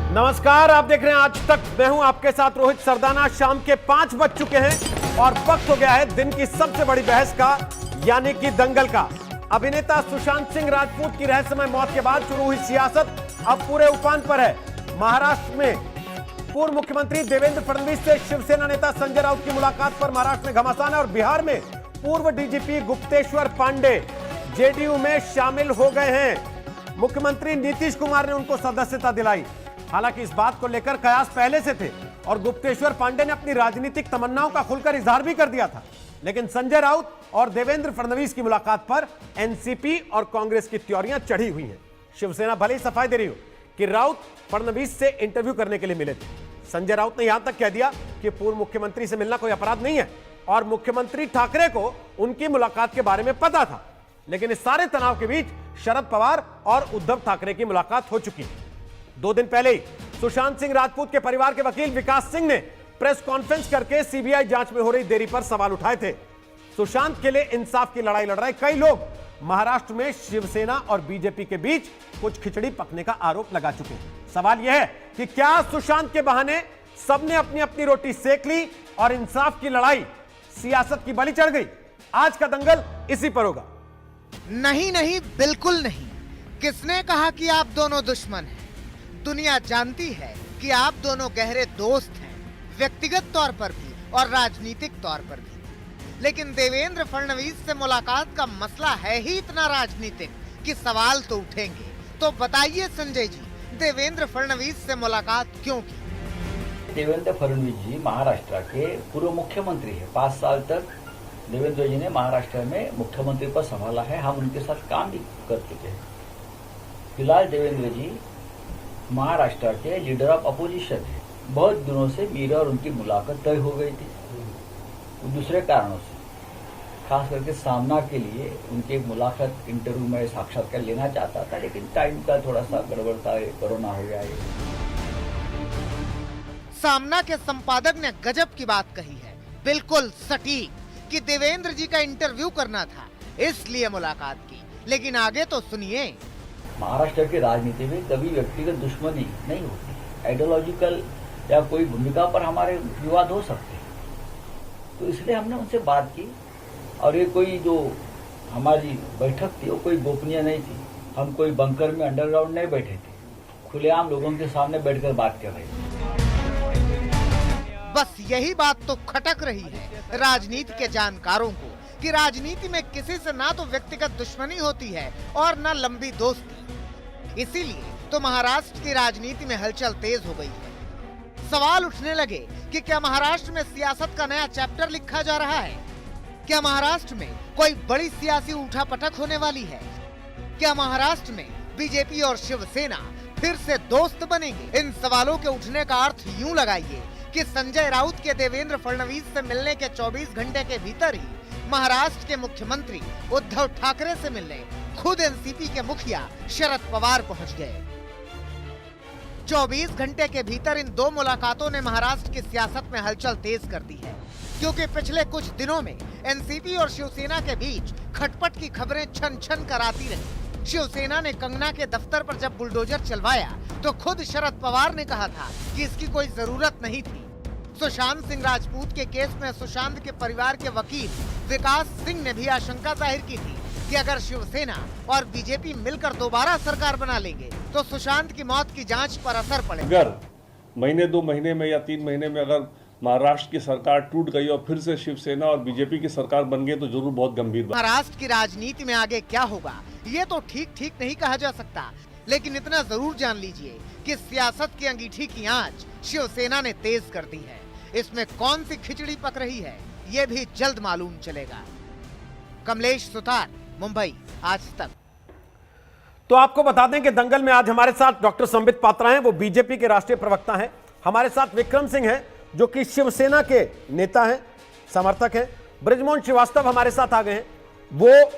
नमस्कार, आप देख रहे हैं आज तक। मैं हूं आपके साथ रोहित सरदाना। शाम के 5 बज चुके हैं और वक्त हो गया है दिन की सबसे बड़ी बहस का, यानी कि दंगल का। अभिनेता सुशांत सिंह राजपूत की रहस्यमय मौत के बाद शुरू हुई सियासत अब पूरे उफान पर है। महाराष्ट्र में पूर्व मुख्यमंत्री देवेंद्र फडणवीस से शिवसेना नेता संजय राउत की मुलाकात पर महाराष्ट्र में घमासान है और बिहार में पूर्व डीजीपी गुप्तेश्वर पांडे जेडीयू में शामिल हो गए हैं। मुख्यमंत्री नीतीश कुमार ने उनको सदस्यता दिलाई। हालांकि इस बात को लेकर कयास पहले से थे और गुप्तेश्वर पांडे ने अपनी राजनीतिक तमन्नाओं का खुलकर इजहार भी कर दिया था। लेकिन संजय राउत और देवेंद्र फडणवीस की मुलाकात पर एनसीपी और कांग्रेस की त्योरियां चढ़ी हुई हैं। शिवसेना भले ही सफाई दे रही हो कि राउत फडणवीस से इंटरव्यू करने के लिए मिले थे। संजय राउत ने यहां तक कह दिया कि पूर्व मुख्यमंत्री से मिलना कोई अपराध नहीं है और मुख्यमंत्री ठाकरे को उनकी मुलाकात के बारे में पता था। लेकिन इस सारे तनाव के बीच शरद पवार और उद्धव ठाकरे की मुलाकात हो चुकी है। 2 दिन पहले ही सुशांत सिंह राजपूत के परिवार के वकील विकास सिंह ने प्रेस कॉन्फ्रेंस करके सीबीआई जांच में हो रही देरी पर सवाल उठाए थे। सुशांत के लिए इंसाफ की लड़ाई लड़ रहे कई लोग महाराष्ट्र में शिवसेना और बीजेपी के बीच कुछ खिचड़ी पकने का आरोप लगा चुके हैं। सवाल यह है कि क्या सुशांत के बहाने सबने अपनी अपनी रोटी सेक ली और इंसाफ की लड़ाई सियासत की बलि चढ़ गई? आज का दंगल इसी पर होगा। नहीं नहीं, बिल्कुल नहीं। किसने कहा कि आप दोनों दुश्मन हैं? दुनिया जानती है कि आप दोनों गहरे दोस्त हैं, व्यक्तिगत तौर पर भी और राजनीतिक तौर पर भी। लेकिन देवेंद्र फडणवीस से मुलाकात का मसला है ही इतना राजनीतिक कि सवाल तो उठेंगे। तो बताइए संजय जी, देवेंद्र फडणवीस से मुलाकात क्यों की? देवेंद्र फडणवीस जी महाराष्ट्र के पूर्व मुख्यमंत्री है। 5 साल तक देवेंद्र जी ने महाराष्ट्र में मुख्यमंत्री पद संभाला है। हम उनके साथ काम भी कर चुके हैं। फिलहाल देवेंद्र जी महाराष्ट्र के लीडर ऑफ अपोजिशन है। बहुत दिनों से मेरी और उनकी मुलाकात तय हो गई थी, दूसरे कारणों से, खास करके सामना के लिए उनकी एक मुलाकात इंटरव्यू में साक्षात्कार लेना चाहता था, लेकिन टाइम का थोड़ा सा गड़बड़ था, कोरोना हो गया। सामना के संपादक ने गजब की बात कही है, बिल्कुल सटीक, कि देवेंद्र जी का इंटरव्यू करना था इसलिए मुलाकात की। लेकिन आगे तो सुनिए। महाराष्ट्र की राजनीति में कभी व्यक्तिगत दुश्मनी नहीं होती, आइडियोलॉजिकल या कोई भूमिका पर हमारे विवाद हो सकते हैं। तो इसलिए हमने उनसे बात की और ये कोई जो हमारी बैठक थी वो कोई गोपनीय नहीं थी। हम कोई बंकर में अंडरग्राउंड नहीं बैठे थे, खुलेआम लोगों के सामने बैठकर बात कर रहे थे। बस यही बात तो खटक रही है राजनीति के जानकारों को कि राजनीति में किसी से ना तो व्यक्तिगत दुश्मनी होती है और ना लंबी दोस्ती। इसीलिए तो महाराष्ट्र की राजनीति में हलचल तेज हो गई है। सवाल उठने लगे कि क्या महाराष्ट्र में सियासत का नया चैप्टर लिखा जा रहा है? क्या महाराष्ट्र में कोई बड़ी सियासी उठापटक होने वाली है? क्या महाराष्ट्र में बीजेपी और शिवसेना फिर से दोस्त बनेंगे? इन सवालों के उठने का अर्थ यूं लगाइए कि संजय राउत के देवेंद्र फडणवीस से मिलने के 24 घंटे के भीतर ही महाराष्ट्र के मुख्यमंत्री उद्धव ठाकरे से मिलने खुद एनसीपी के मुखिया शरद पवार पहुंच गए। 24 घंटे के भीतर इन 2 मुलाकातों ने महाराष्ट्र की सियासत में हलचल तेज कर दी है, क्योंकि पिछले कुछ दिनों में एनसीपी और शिवसेना के बीच खटपट की खबरें छन छन कर आती रही। शिवसेना ने कंगना के दफ्तर पर जब बुलडोजर चलवाया तो खुद शरद पवार ने कहा था कि इसकी कोई जरूरत नहीं थी। सुशांत सिंह राजपूत के केस में सुशांत के परिवार के वकील विकास सिंह ने भी आशंका जाहिर की थी कि अगर शिवसेना और बीजेपी मिलकर दोबारा सरकार बना लेंगे तो सुशांत की मौत की जांच पर असर पड़ेगा। अगर महीने 2 महीने में या 3 महीने में अगर महाराष्ट्र की सरकार टूट गई और फिर से शिवसेना और बीजेपी की सरकार बन गई तो जरूर बहुत गंभीर बात। महाराष्ट्र की राजनीति में आगे क्या होगा ये तो ठीक नहीं कहा जा सकता, लेकिन इतना जरूर जान लीजिए कि सियासत की अंगीठी की आंच शिवसेना ने तेज कर दी है। इसमें कौन सी खिचड़ी पक रही है ये भी जल्द मालूम चलेगा। कमलेश सुतार, मुंबई, आज तक। तो आपको बता दें कि दंगल में आज हमारे साथ डॉक्टर संबित पात्रा हैं, वो बीजेपी के राष्ट्रीय प्रवक्ता हैं। हमारे साथ विक्रम सिंह हैं जो कि शिवसेना के नेता हैं, समर्थक हैं। ब्रिजमोहन श्रीवास्तव हमारे साथ आ गए हैं, वो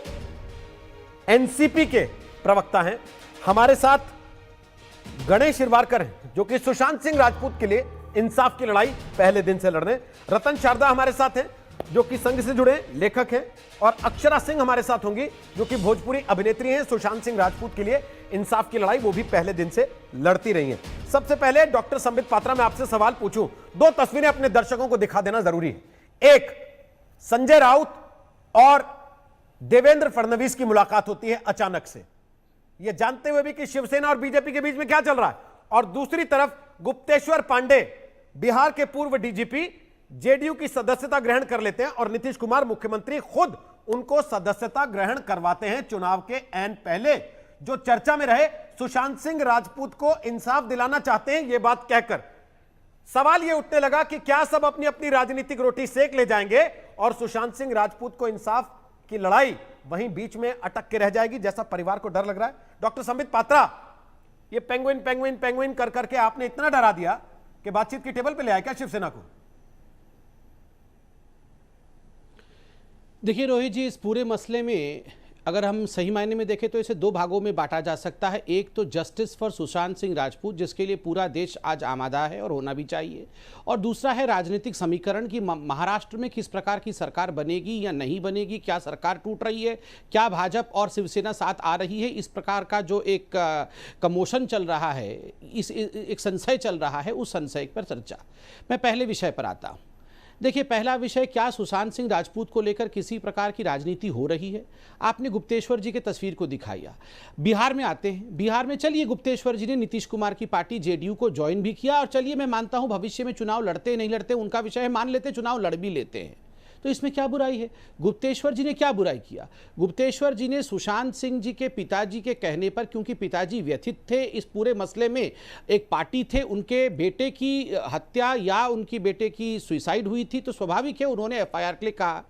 एनसीपी के प्रवक्ता हैं। हमारे साथ गणेश शिरवारकर हैं जो कि सुशांत सिंह राजपूत के लिए इंसाफ की लड़ाई पहले दिन से लड़ रहे हैं। रतन शारदा हमारे साथ हैं जो कि संघ से जुड़े लेखक हैं, और अक्षरा सिंह हमारे साथ होंगी जो कि भोजपुरी अभिनेत्री हैं। सुशांत सिंह राजपूत के लिए इंसाफ की लड़ाई वो भी पहले दिन से लड़ती रही हैं। सबसे पहले डॉक्टर संबित पात्रा, मैं आपसे सवाल पूछूं, दो तस्वीरें अपने दर्शकों को दिखा देना जरूरी है। एक, संजय राउत और देवेंद्र फडणवीस की मुलाकात होती है अचानक से, यह जानते हुए भी कि शिवसेना और बीजेपी के बीच में क्या चल रहा है, और दूसरी तरफ गुप्तेश्वर पांडे, बिहार के पूर्व डीजीपी, जेडीयू की सदस्यता ग्रहण कर लेते हैं और नीतीश कुमार मुख्यमंत्री खुद उनको सदस्यता ग्रहण करवाते हैं चुनाव के ऐन पहले। जो चर्चा में रहे, सुशांत सिंह राजपूत को इंसाफ दिलाना चाहते हैं, यह बात कहकर सवाल यह उठने लगा कि क्या सब अपनी अपनी राजनीतिक रोटी सेक ले जाएंगे और सुशांत सिंह राजपूत को इंसाफ की लड़ाई वहीं बीच में अटक के रह जाएगी, जैसा परिवार को डर लग रहा है। डॉक्टर संबित पात्रा, ये पेंगुइन पेंगुइन पेंगुइन कर करके आपने इतना डरा दिया कि बातचीत की टेबल पे ले आया क्या शिवसेना को? देखिए रोहित जी, इस पूरे मसले में अगर हम सही मायने में देखें तो इसे दो भागों में बांटा जा सकता है। एक तो जस्टिस फॉर सुशांत सिंह राजपूत, जिसके लिए पूरा देश आज आमादा है और होना भी चाहिए, और दूसरा है राजनीतिक समीकरण की महाराष्ट्र में किस प्रकार की सरकार बनेगी या नहीं बनेगी, क्या सरकार टूट रही है, क्या भाजपा और शिवसेना साथ आ रही है। इस प्रकार का जो एक कमोशन चल रहा है, एक संशय चल रहा है, उस संशय पर चर्चा। मैं पहले विषय पर आता हूँ। देखिए, पहला विषय, क्या सुशांत सिंह राजपूत को लेकर किसी प्रकार की राजनीति हो रही है? आपने गुप्तेश्वर जी के तस्वीर को दिखाया। बिहार में आते हैं। बिहार में चलिए, गुप्तेश्वर जी ने नीतीश कुमार की पार्टी जेडीयू को ज्वाइन भी किया, और चलिए मैं मानता हूं भविष्य में चुनाव लड़ते नहीं लड़ते उनका विषय है, मान लेते चुनाव लड़ भी लेते हैं, तो इसमें क्या बुराई है? गुप्तेश्वर जी ने क्या बुराई किया? गुप्तेश्वर जी ने सुशांत सिंह जी के पिताजी के कहने पर, क्योंकि पिताजी व्यथित थे इस पूरे मसले में, एक पार्टी थे, उनके बेटे की हत्या या उनकी बेटे की सुसाइड हुई थी, तो स्वाभाविक है उन्होंने एफआईआर के लिए कहा।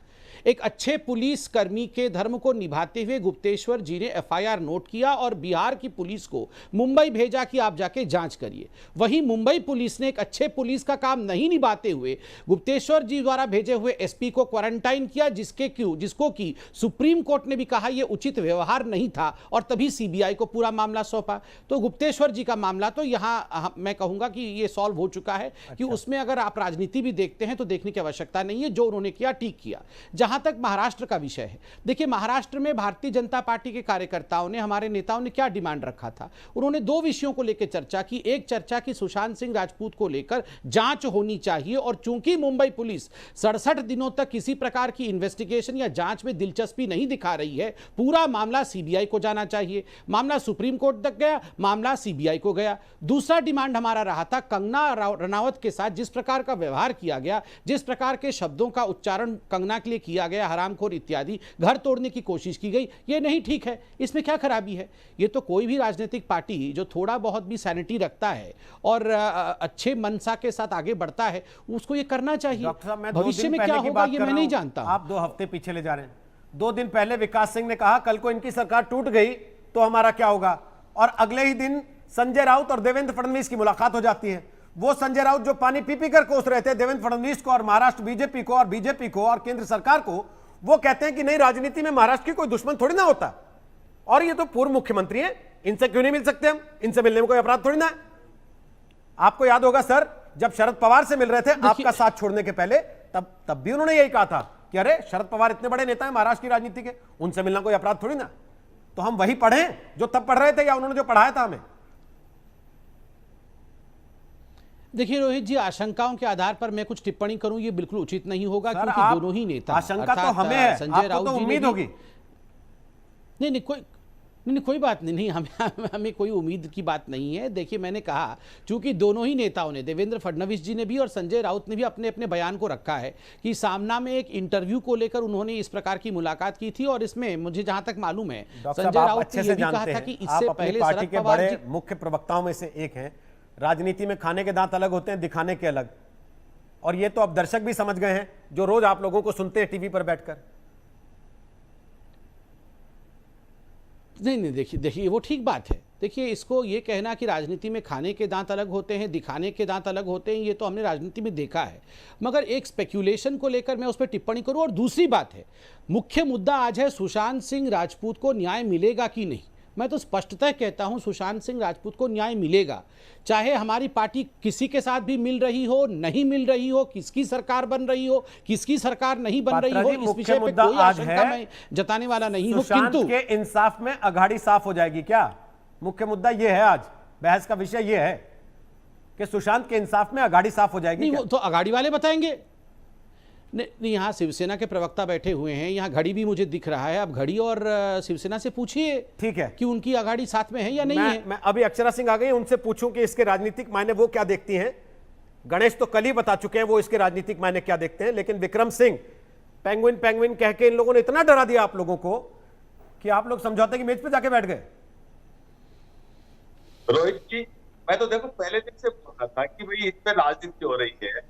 एक अच्छे पुलिस कर्मी के धर्म को निभाते हुए गुप्तेश्वर जी ने एफआईआर नोट किया और बिहार की पुलिस को मुंबई भेजा कि आप जाके जांच करिए। वहीं मुंबई पुलिस ने एक अच्छे पुलिस का काम नहीं निभाते हुए गुप्तेश्वर जी द्वारा भेजे हुए एसपी को क्वारंटाइन किया, जिसको कि सुप्रीम कोर्ट ने भी कहा यह उचित व्यवहार नहीं था, और तभी सीबीआई को पूरा मामला सौंपा। तो गुप्तेश्वर जी का मामला तो यहाँ मैं कहूंगा कि ये सॉल्व हो चुका है। कि उसमें अगर आप राजनीति भी देखते हैं तो देखने की आवश्यकता नहीं है, जो उन्होंने किया ठीक किया। जहां तक महाराष्ट्र का विषय है, देखिए महाराष्ट्र में भारतीय जनता पार्टी के कार्यकर्ताओं ने, हमारे नेताओं ने क्या डिमांड रखा था? उन्होंने दो विषयों को लेकर चर्चा की। एक चर्चा की सुशांत सिंह राजपूत को लेकर जांच होनी चाहिए, और चूंकि मुंबई पुलिस 67 दिनों तक किसी प्रकार की इन्वेस्टिगेशन या जांच में दिलचस्पी नहीं दिखा रही है, पूरा मामला सीबीआई को जाना चाहिए। मामला सुप्रीम कोर्ट तक गया, मामला सीबीआई को गया। दूसरा डिमांड हमारा रहा था, कंगना रनावत के साथ जिस प्रकार का व्यवहार किया गया, जिस प्रकार के शब्दों का उच्चारण कंगना के लिए किया गया, हरामखोर इत्यादि, घर तोड़ने की कोशिश की गई, ये नहीं ठीक है। इसमें क्या खराबी है? ये तो कोई भी राजनीतिक पार्टी जो थोड़ा बहुत भी सैनिटी रखता है और अच्छे मनसा के साथ आगे बढ़ता है, उसको ये करना चाहिए। भविष्य में क्या होगा ये मैं नहीं जानता। आप 2 हफ्ते पीछे ले जा रहे हैं। 2 दिन पहले विकास सिंह ने कहा कल को इनकी सरकार टूट गई तो हमारा क्या होगा, और अगले ही दिन संजय राउत और देवेंद्र फडणवीस की मुलाकात हो जाती है। वो संजय राउत जो पानी पी कर कोस रहे थे देवेंद्र फडणवीस को और महाराष्ट्र बीजेपी को और बीजेपी को और केंद्र सरकार को, वो कहते हैं कि नहीं, राजनीति में महाराष्ट्र की कोई दुश्मन थोड़ी ना होता, और ये तो पूर्व मुख्यमंत्री हैं, इनसे क्यों नहीं मिल सकते हम? इनसे मिलने में कोई अपराध थोड़ी ना है। आपको याद होगा सर, जब शरद पवार से मिल रहे थे आपका साथ छोड़ने के पहले, तब भी उन्होंने यही कहा था कि अरे शरद पवार इतने बड़े नेता हैं महाराष्ट्र की राजनीति के, उनसे मिलना कोई अपराध थोड़ी ना। तो हम वही पढ़ें जो तब पढ़ रहे थे, या उन्होंने जो पढ़ाया था हमें? देखिए रोहित जी, आशंकाओं के आधार पर मैं कुछ टिप्पणी करूं ये बिल्कुल उचित नहीं होगा, क्योंकि दोनों ही नेता, आशंका तो हमें है, संजय राउत जी, उम्मीद होगी। नहीं कोई बात नहीं, हमें कोई उम्मीद की बात नहीं है। देखिए मैंने कहा, चूंकि दोनों ही नेताओं ने, देवेंद्र फडणवीस जी ने भी और संजय राउत ने भी अपने अपने बयान को रखा है कि सामना में एक इंटरव्यू को लेकर उन्होंने इस प्रकार की मुलाकात की थी, और इसमें मुझे जहां तक मालूम है संजय राउत ने यह भी कहा था कि इससे पहले पार्टी के बड़े मुख्य प्रवक्ताओं में से एक हैं। राजनीति में खाने के दांत अलग होते हैं, दिखाने के अलग, और ये तो अब दर्शक भी समझ गए हैं जो रोज आप लोगों को सुनते हैं टीवी पर बैठकर। नहीं देखिए वो ठीक बात है। देखिए, इसको ये कहना कि राजनीति में खाने के दांत अलग होते हैं, दिखाने के दांत अलग होते हैं, ये तो हमने राजनीति में देखा है, मगर एक स्पेक्यूलेशन को लेकर मैं उस पर टिप्पणी करूं। और दूसरी बात है, मुख्य मुद्दा आज है सुशांत सिंह राजपूत को न्याय मिलेगा कि नहीं। मैं तो स्पष्टतः कहता हूं सुशांत सिंह राजपूत को न्याय मिलेगा, चाहे हमारी पार्टी किसी के साथ भी मिल रही हो, नहीं मिल रही हो, किसकी सरकार बन रही हो, किसकी सरकार नहीं बन रही पात्रा हो, जी, इस मुख्य विषय पे मुद्दा कोई आज आशंका है, मैं जताने वाला नहीं हूं, सुशांत किंतु के इंसाफ में अघाड़ी साफ हो जाएगी क्या? मुख्य मुद्दा यह है, आज बहस का विषय यह है कि सुशांत के इंसाफ में अघाड़ी साफ हो जाएगी नहीं, क्या? वो तो अघाड़ी वाले बताएंगे। नहीं, यहाँ शिवसेना के प्रवक्ता बैठे हुए हैं, यहाँ घड़ी भी मुझे दिख रहा है, अब घड़ी और शिवसेना से पूछिए ठीक है कि उनकी अघाड़ी साथ में है या नहीं है। मैं अभी अक्षरा सिंह आ गई, उनसे पूछूं कि इसके राजनीतिक मायने वो क्या देखती हैं। गणेश तो कल ही बता चुके हैं वो इसके राजनीतिक मायने क्या देखते हैं, लेकिन विक्रम सिंह पेंगुइन पेंगुइन कह के इन लोगों ने इतना डरा दिया आप लोगों को कि आप लोग समझौते की मेज पे जाके बैठ गए। रोहित जी, मैं तो देखो पहले दिन से बोल रहा था कि भाई इस पे राजनीति हो रही है,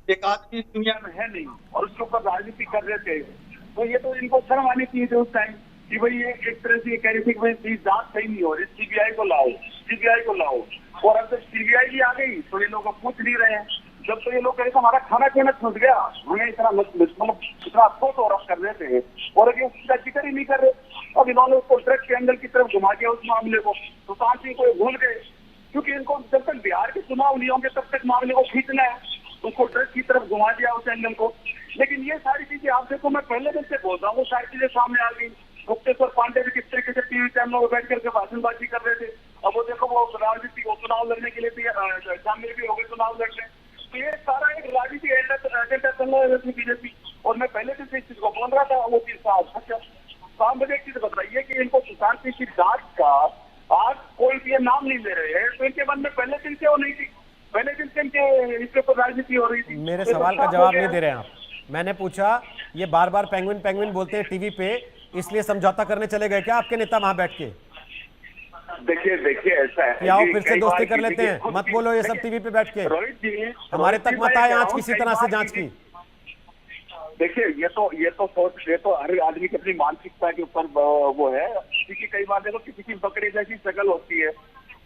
एक आदमी दुनिया में है नहीं और उसके ऊपर राजनीति कर रहे थे, तो ये तो इनको शर्म आनी चाहिए उस टाइम कि भाई ये एक तरह से ये कह रही थी कि भाई जांच सही नहीं हो रही, सीबीआई को लाओ, सीबीआई को लाओ। और अब जब सीबीआई भी आ गई तो ये लोग पूछ नहीं रहे हैं। जब तो ये लोग कहे हमारा खाना पीना छूट गया, हमें इतना मतलब इतना अफसोस हो रहा कर रहे थे और अभी उसका जिक्र ही नहीं कर रहे। अब इन्होंने उसको ड्रग्स के एंगल की तरफ घुमा दिया उस मामले को, सुशांत सिंह को भूल गए, क्योंकि इनको जब तक बिहार के चुनाव नहीं होंगे तब तक मामले को खींचना है, उसको ड्रग्स की तरफ घुमा दिया उस एंगल को। लेकिन ये सारी चीजें आप देखो, मैं पहले दिन से बोल रहा हूँ, वो सारी चीजें सामने आ गई। गुप्तेश्वर पांडे भी किस तरीके से टीवी चैनलों में बैठ करके भाषणबाजी कर रहे थे, अब वो देखो वो राजनीति को चुनाव लड़ने के लिए शामिल भी हो गए चुनाव लड़ने। तो ये सारा एक राजनीति एजेंडा चल रहा है बीजेपी, और मैं पहले दिन से इस चीज को बोल रहा था। वो चीज साहब मुझे एक चीज बताइए कि इनको सुशांत सिंह की जांच का आज कोई भी नाम नहीं ले रहे हैं, तो इनके मन में पहले दिन से वो नहीं थी, पहले दिन से इनके इसके ऊपर राजनीति हो रही थी। मेरे सवाल का जवाब नहीं दे रहे हैं आप। मैंने पूछा ये बार बार पेंगुइन पेंगुइन बोलते हैं टीवी पे, इसलिए समझौता करने चले गए क्या आपके नेता वहां बैठ के? देखिए ऐसा है कि आओ फिर से दोस्ती कर लेते हैं, मत बोलो ये सब टीवी पे बैठ के, रोहित जी हमारे तक मत आए आज किसी तरह से जांच की। देखिए ये तो हर आदमी की अपनी मानसिकता के ऊपर वो है, क्योंकि कई बार देखो किसी की बकरी जैसी शक्ल होती है,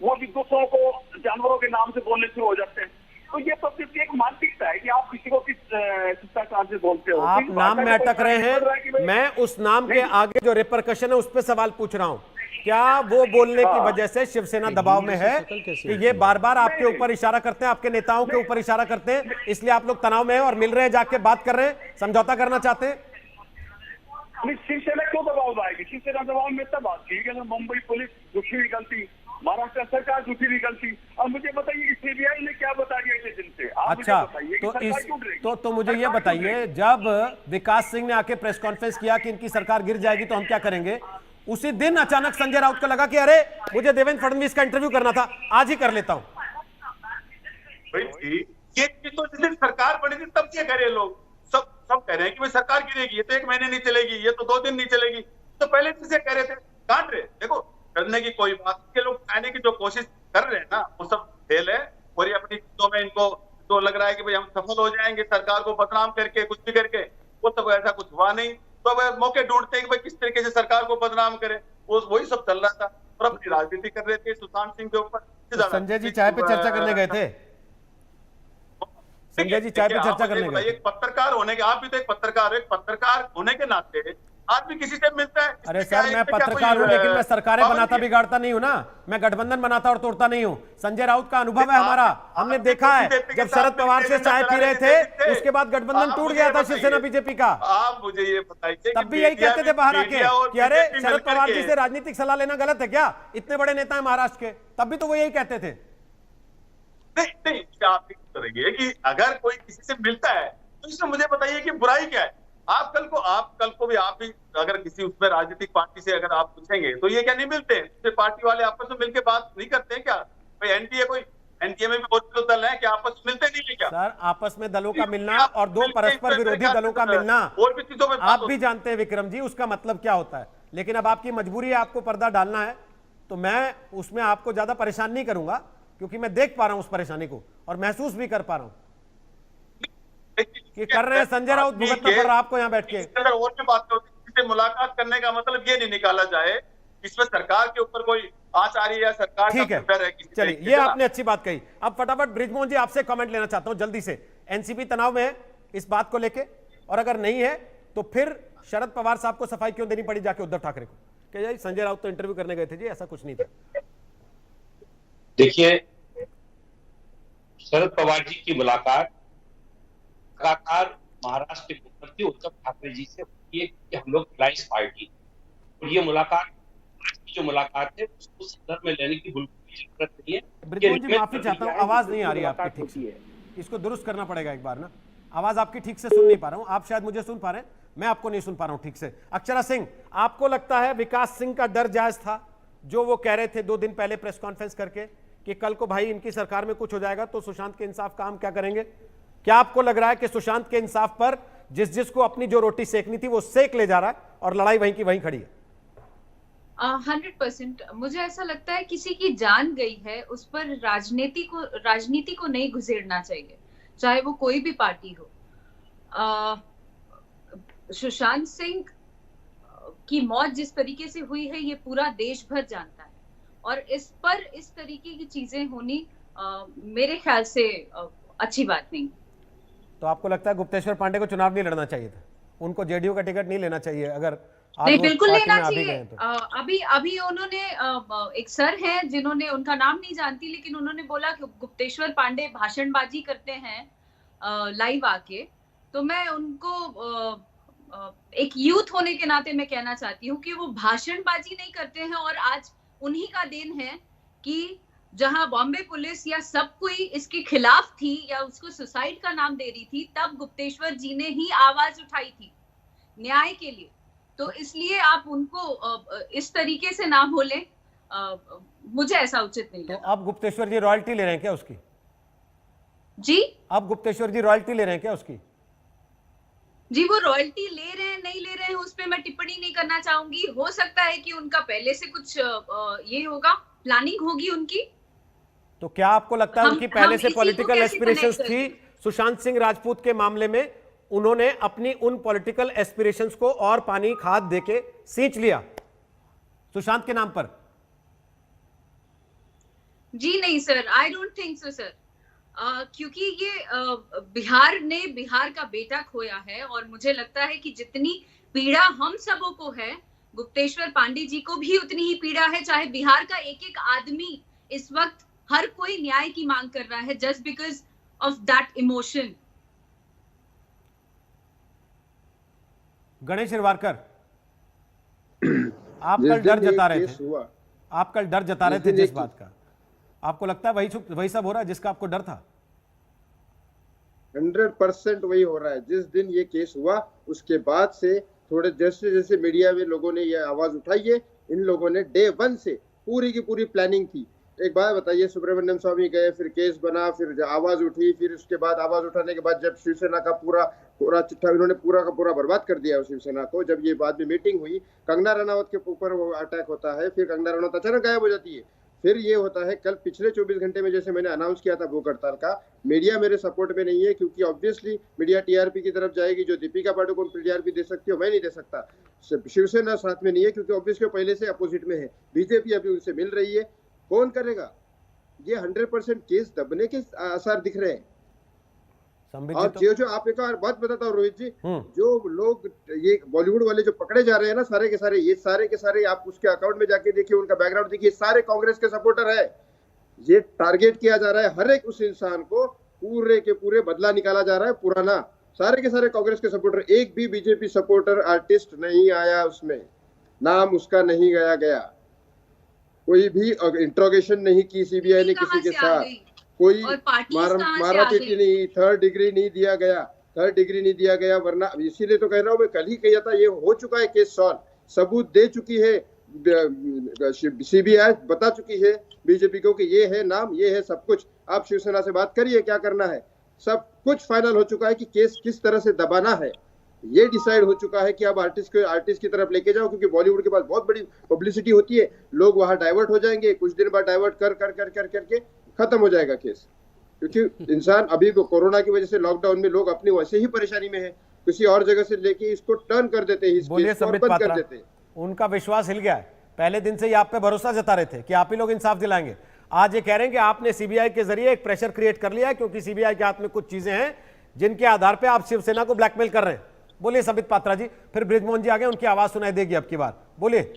वो भी दूसरों को जानवरों के नाम से बोलने शुरू हो जाते हैं। तो ये तो सिर्फ एक मानसिकता है कि आप किसी को किस शिष्टाचार से बोलते हो। आप नाम में अटक रहे हैं, मैं उस नाम के आगे जो रिपरकशन है उस पर सवाल पूछ रहा हूं। क्या वो बोलने की वजह से शिवसेना दबाव में है कि ये बार बार आपके ऊपर इशारा करते हैं, आपके नेताओं के ऊपर इशारा करते हैं, इसलिए आप लोग तनाव में हैं और मिल रहे हैं, जाके बात कर रहे हैं, समझौता करना चाहते हैं? शिवसेना क्यों दबाव आएगी? शिवसेना दबाव में तब आती है कि मुंबई पुलिस झूठी भी गलती, महाराष्ट्र सरकार झूठी भी गलती। अब मुझे बताइए सीबीआई ने क्या बता दिया इतने दिन से? अच्छा, तो मुझे ये बताइए, जब विकास सिंह ने आके प्रेस कॉन्फ्रेंस किया कि इनकी सरकार गिर जाएगी तो हम क्या करेंगे, उसी दिन अचानक संजय राउत को लगा कि अरे मुझे देवेंद्र फडणवीस का इंटरव्यू करना था, आज ही कर लेता हूं। ये तो जिस दिन सरकार बनी थी तब ये करे लोग, सब कह रहे हैं कि भाई सरकार गिरेगी, ये तो 1 महीने नहीं चलेगी, ये तो 2 दिन नहीं चलेगी, तो पहले दिन से कह रहे थे, काट रहे। देखो करने की कोई बात, के लोग आने की जो कोशिश कर रहे हैं ना वो सब फेल है, और ये अपनी चीजों में इनको तो लग रहा है कि भाई हम सफल हो जाएंगे सरकार को बदनाम करके, कुछ भी करके, वो सब ऐसा कुछ हुआ नहीं। तो अब मौके ढूंढते हैं कि भाई किस तरीके से सरकार को बदनाम करे, वही सब चल रहा था और अपनी राजनीति कर रहे थे सुशांत सिंह के ऊपर। संजय जी चाय पे चर्चा करने गए थे, संजय जी चाय पे चर्चा करने गए। एक पत्रकार होने के, आप भी तो एक पत्रकार होने के नाते आदमी किसी से मिलता है। अरे सर मैं पत्रकार हूं, लेकिन मैं सरकारें बनाता बिगाड़ता नहीं हूं ना, मैं गठबंधन बनाता और तोड़ता नहीं हूं। संजय राउत का अनुभव है हमारा, हमने देखा है जब शरद पवार से चाय पी रहे थे उसके बाद गठबंधन टूट गया था शिवसेना बीजेपी का। आप मुझे ये बताइए, तब भी यही कहते थे बाहर आके कि अरे शरद पवार जी से राजनीतिक सलाह लेना गलत है क्या, इतने बड़े नेता है महाराष्ट्र के, तब भी तो वो यही कहते थे। नहीं, आप करेंगे कि अगर कोई किसी से मिलता है तो इसमें मुझे बताइए कि बुराई क्या है। आप कल को भी आप भी अगर किसी उसमें राजनीतिक पार्टी से अगर आप पूछेंगे तो ये क्या नहीं मिलते हैं, पार्टी वाले आपस में मिलकर बात नहीं करते हैं क्या? भाई एनडीए में भी बहुत से दल हैं, क्या आपस में मिलते नहीं है क्या? सर आपस में दलों का मिलना और दो परस्पर विरोधी दलों का मिलना और भी चीजों में आप भी जानते हैं विक्रम जी उसका मतलब क्या होता है, लेकिन अब आपकी मजबूरी है, आपको पर्दा डालना है, तो मैं उसमें आपको ज्यादा परेशान नहीं करूंगा क्योंकि मैं देख पा रहा हूं उस परेशानी को और महसूस भी कर पा रहा हूं कि कर रहे हैं संजय राउत, भुगतना पड़ रहा आपको यहां बैठ के। अगर और भी बात होती है, किसी से मुलाकात करने का मतलब ये नहीं निकाला जाए इसमें सरकार के ऊपर कोई आचार्य या सरकार ठीक है, चलिए ये आपने अच्छी बात कही। अब फटाफट बृजमोहन जी आपसे कमेंट लेना चाहता हूं जल्दी से, एनसीपी तनाव में है इस बात को लेके, और अगर नहीं है तो फिर शरद पवार साहब को सफाई क्यों देनी पड़ी जाके उद्धव ठाकरे को, कि यार संजय राउत तो इंटरव्यू करने गए थे जी, ऐसा कुछ नहीं था। देखिए, शरद पवार जी की मुलाकात लगातार महाराष्ट्र के मुख्यमंत्री उद्धव ठाकरे जी से होती है, कि हम लोग अलायंस पार्टी, और ये मुलाकात आज की जो मुलाकात है उसको संदर्भ में लेने की बिल्कुल जरूरत नहीं है। ब्रिजमोहन जी माफी चाहता हूँ, आवाज नहीं आ रही आपकी ठीक से, इसको दुरुस्त करना पड़ेगा एक बार ना, आवाज आपकी ठीक से सुन नहीं पा रहा हूँ। आप शायद मुझे सुन पा रहे हैं, मैं आपको नहीं सुन पा रहा हूँ ठीक से। अक्षरा सिंह, आपको लगता है विकास सिंह का डर जायज था, जो वो कह रहे थे 2 दिन पहले प्रेस कॉन्फ्रेंस करके कि कल को भाई इनकी सरकार में कुछ हो जाएगा तो सुशांत के इंसाफ का हम क्या करेंगे? क्या आपको लग रहा है कि सुशांत के इंसाफ पर जिसको अपनी जो रोटी सेकनी थी वो सेक ले जा रहा है और लड़ाई वहीं की वहीं खड़ी है? 100% मुझे ऐसा लगता है किसी की जान गई है उस पर राजनीति को नहीं घुसेड़ना चाहिए, चाहे वो कोई भी पार्टी हो। सुशांत सिंह की मौत जिस तरीके से हुई है ये पूरा देश भर जानता है, और इस पर इस तरीके की चीजें होनी मेरे ख्याल से अच्छी बात नहीं। तो आपको लगता है गुप्तेश्वर पांडे को चुनाव नहीं लड़ना चाहिए था, उनको जेडीयू का टिकट नहीं लेना चाहिए? अगर नहीं, बिल्कुल लेना चाहिए। अभी उन्होंने एक सर हैं जिन्होंने, उनका नाम नहीं जानती, लेकिन उन्होंने बोला कि गुप्तेश्वर पांडे भाषणबाजी करते हैं लाइव आके, तो मैं उनको एक यूथ होने के नाते मैं कहना चाहती हूँ कि वो भाषणबाजी नहीं करते हैं, और आज उन्हीं का देन है कि जहां बॉम्बे पुलिस या सब कोई इसके खिलाफ थी या उसको सुसाइड का नाम दे रही थी, तब गुप्तेश्वर जी ने ही आवाज उठाई थी न्याय के लिए। तो इसलिए आप उनको इस तरीके से ना बोलें, मुझे ऐसा उचित नहीं लगा। तो अब गुप्तेश्वर जी रॉयल्टी ले रहे हैं क्या उसकी? जी, अब गुप्तेश्वर जी रॉयल्टी ले रहे हैं क्या उसकी? जी, वो रॉयल्टी ले रहे हैं नहीं ले रहे हैं उस पे मैं टिप्पणी नहीं करना चाहूंगी। हो सकता है कि उनका पहले से कुछ ये होगा, प्लानिंग होगी उनकी। तो क्या आपको लगता है उनकी पहले से पॉलिटिकल एस्पिरेशंस थी सुशांत सिंह राजपूत के मामले में? उन्होंने अपनी उन पॉलिटिकल एस्पिरेशंस को और पानी खाद देके सींच लिया सुशांत के नाम पर? जी नहीं sir, I don't think so sir, क्योंकि ये बिहार का बेटा खोया है, और मुझे लगता है कि जितनी पीड़ा हम सबों को है, गुप्तेश्वर पांडे जी को भी उतनी ही पीड़ा है। चाहे बिहार का एक एक आदमी इस वक्त, हर कोई न्याय की मांग कर रहा है just because of that emotion. Ganesh Hirwarkar, आप कल डर जता रहे थे, आप कल डर जता रहे थे जिस बात का, आपको लगता है वही सब हो रहा है जिसका आपको डर था? 100% वही हो रहा है। जिस दिन ये केस हुआ उसके बाद से थोड़े जैसे जैसे मीडिया में लोगों ने ये आवाज उठाई है, इन लोगों ने डे 1 से पूरी की पूरी प्लानिंग थी। एक बात बताइए, सुब्रमण्यम स्वामी गए, फिर केस बना, फिर आवाज उठी, फिर उसके बाद आवाज उठाने के बाद जब शिवसेना का पूरा चिट्ठा इन्होंने पूरा का पूरा बर्बाद कर दिया शिवसेना को। जब ये बाद में मीटिंग हुई, कंगना रनावत के ऊपर वो अटैक होता है, फिर कंगना रनावत अचानक गायब हो जाती है। फिर ये होता है कल पिछले 24 घंटे में, जैसे मैंने अनाउंस किया था भूख हड़ताल का, मीडिया मेरे सपोर्ट में नहीं है, क्योंकि ऑब्वियसली मीडिया टीआरपी की तरफ जाएगी। जो दीपिका पादुकोण टीआरपी दे सकती हो, मैं नहीं दे सकता। शिवसेना साथ में नहीं है, क्योंकि ऑब्वियसली पहले से अपोजिट में है। बीजेपी अभी उनसे मिल रही है, कौन करेगा? ये 100% केस दबने के आसार दिख रहे हैं। और जो आप एक और बात बताता हूँ रोहित जी, जो लोग ये बॉलीवुड वाले जो पकड़े जा रहे हैं ना, सारे के सारे आप उसके अकाउंट में जाके देखिए, उनका बैकग्राउंड देखिए, सारे कांग्रेस के सपोर्टर है। ये टारगेट किया जा रहा है हर एक उस इंसान को, पूरे के पूरे बदला निकाला जा रहा है पुराना। सारे के सारे कांग्रेस के सपोर्टर, एक भी बीजेपी सपोर्टर आर्टिस्ट नहीं आया उसमें, नाम उसका नहीं गया, कोई भी इंट्रोगेशन नहीं की सीबीआई ने किसी के साथ, कोई मारा पीटी नहीं, थर्ड डिग्री नहीं दिया गया। वरना इसीलिए तो कह रहा हूँ मैं, कल ही कहा था ये हो चुका है केस सॉल्व, सबूत दे चुकी है सीबीआई, बता चुकी है बीजेपी को कि ये है नाम, ये है सब कुछ। आप शिवसेना से बात करिए क्या करना है, सब कुछ फाइनल हो चुका है कि केस किस तरह से दबाना है। ये डिसाइड हो चुका है कि अब आर्टिस्ट की तरफ लेके जाओ, क्योंकि बॉलीवुड के पास बहुत बड़ी पब्लिसिटी होती है, लोग वहां डाइवर्ट हो जाएंगे, कुछ दिन बाद डाइवर्ट करके खत्म हो जाएगा केस। क्योंकि इंसान अभी कोरोना की वजह से लॉकडाउन में लोग अपनी वैसे ही परेशानी में है, किसी और जगह से लेके इसको टर्न कर देते हैं, बंद कर देते हैं। उनका विश्वास हिल गया है, पहले दिन से ही आप पे भरोसा जता रहे थे कि आप ही लोग इंसाफ दिलाएंगे। आज ये कह रहे हैं कि आपने सीबीआई के जरिए एक प्रेशर क्रिएट कर लिया है, क्योंकि सीबीआई के हाथ में कुछ चीजें हैं जिनके आधार पर आप शिवसेना को ब्लैकमेल कर रहे हैं। बोलिए संबित पात्रा जी, फिर ब्रिजमोहन जी आ गए, उनकी आवाज सुनाई देगी अब की बार, बोलिए।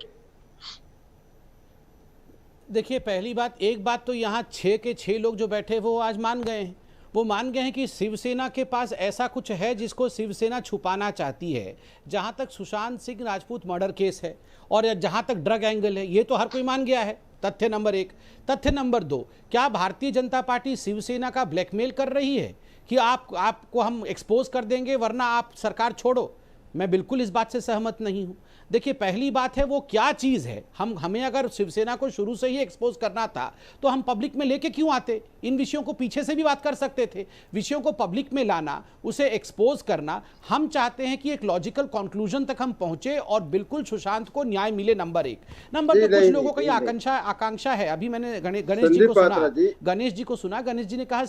देखिए, पहली बात, एक बात तो यहाँ 6 के 6 लोग जो बैठे वो आज मान गए हैं। वो मान गए हैं कि शिवसेना के पास ऐसा कुछ है जिसको शिवसेना छुपाना चाहती है। जहाँ तक सुशांत सिंह राजपूत मर्डर केस है और जहाँ तक ड्रग एंगल है, ये तो हर कोई मान गया है। तथ्य नंबर 1। तथ्य नंबर 2, क्या भारतीय जनता पार्टी शिवसेना का ब्लैकमेल कर रही है कि आपको हम एक्सपोज कर देंगे वरना आप सरकार छोड़ो? मैं बिल्कुल इस बात से सहमत नहीं हूं। देखिए, पहली बात है वो क्या चीज़ है। हमें अगर शिवसेना को शुरू से ही एक्सपोज करना था तो हम पब्लिक में लेके क्यों आते? इन विषयों को पीछे से भी बात कर सकते थे। विषयों को पब्लिक में लाना, उसे एक्सपोज करना, हम चाहते हैं कि एक लॉजिकल कंक्लूजन तक हम पहुंचे और बिल्कुल सुशांत को न्याय मिले। नंबर 1। नंबर 2, कुछ लोगों की आकांक्षा है। अभी मैंने गणेश जी को सुना, गणेश जी ने कहा,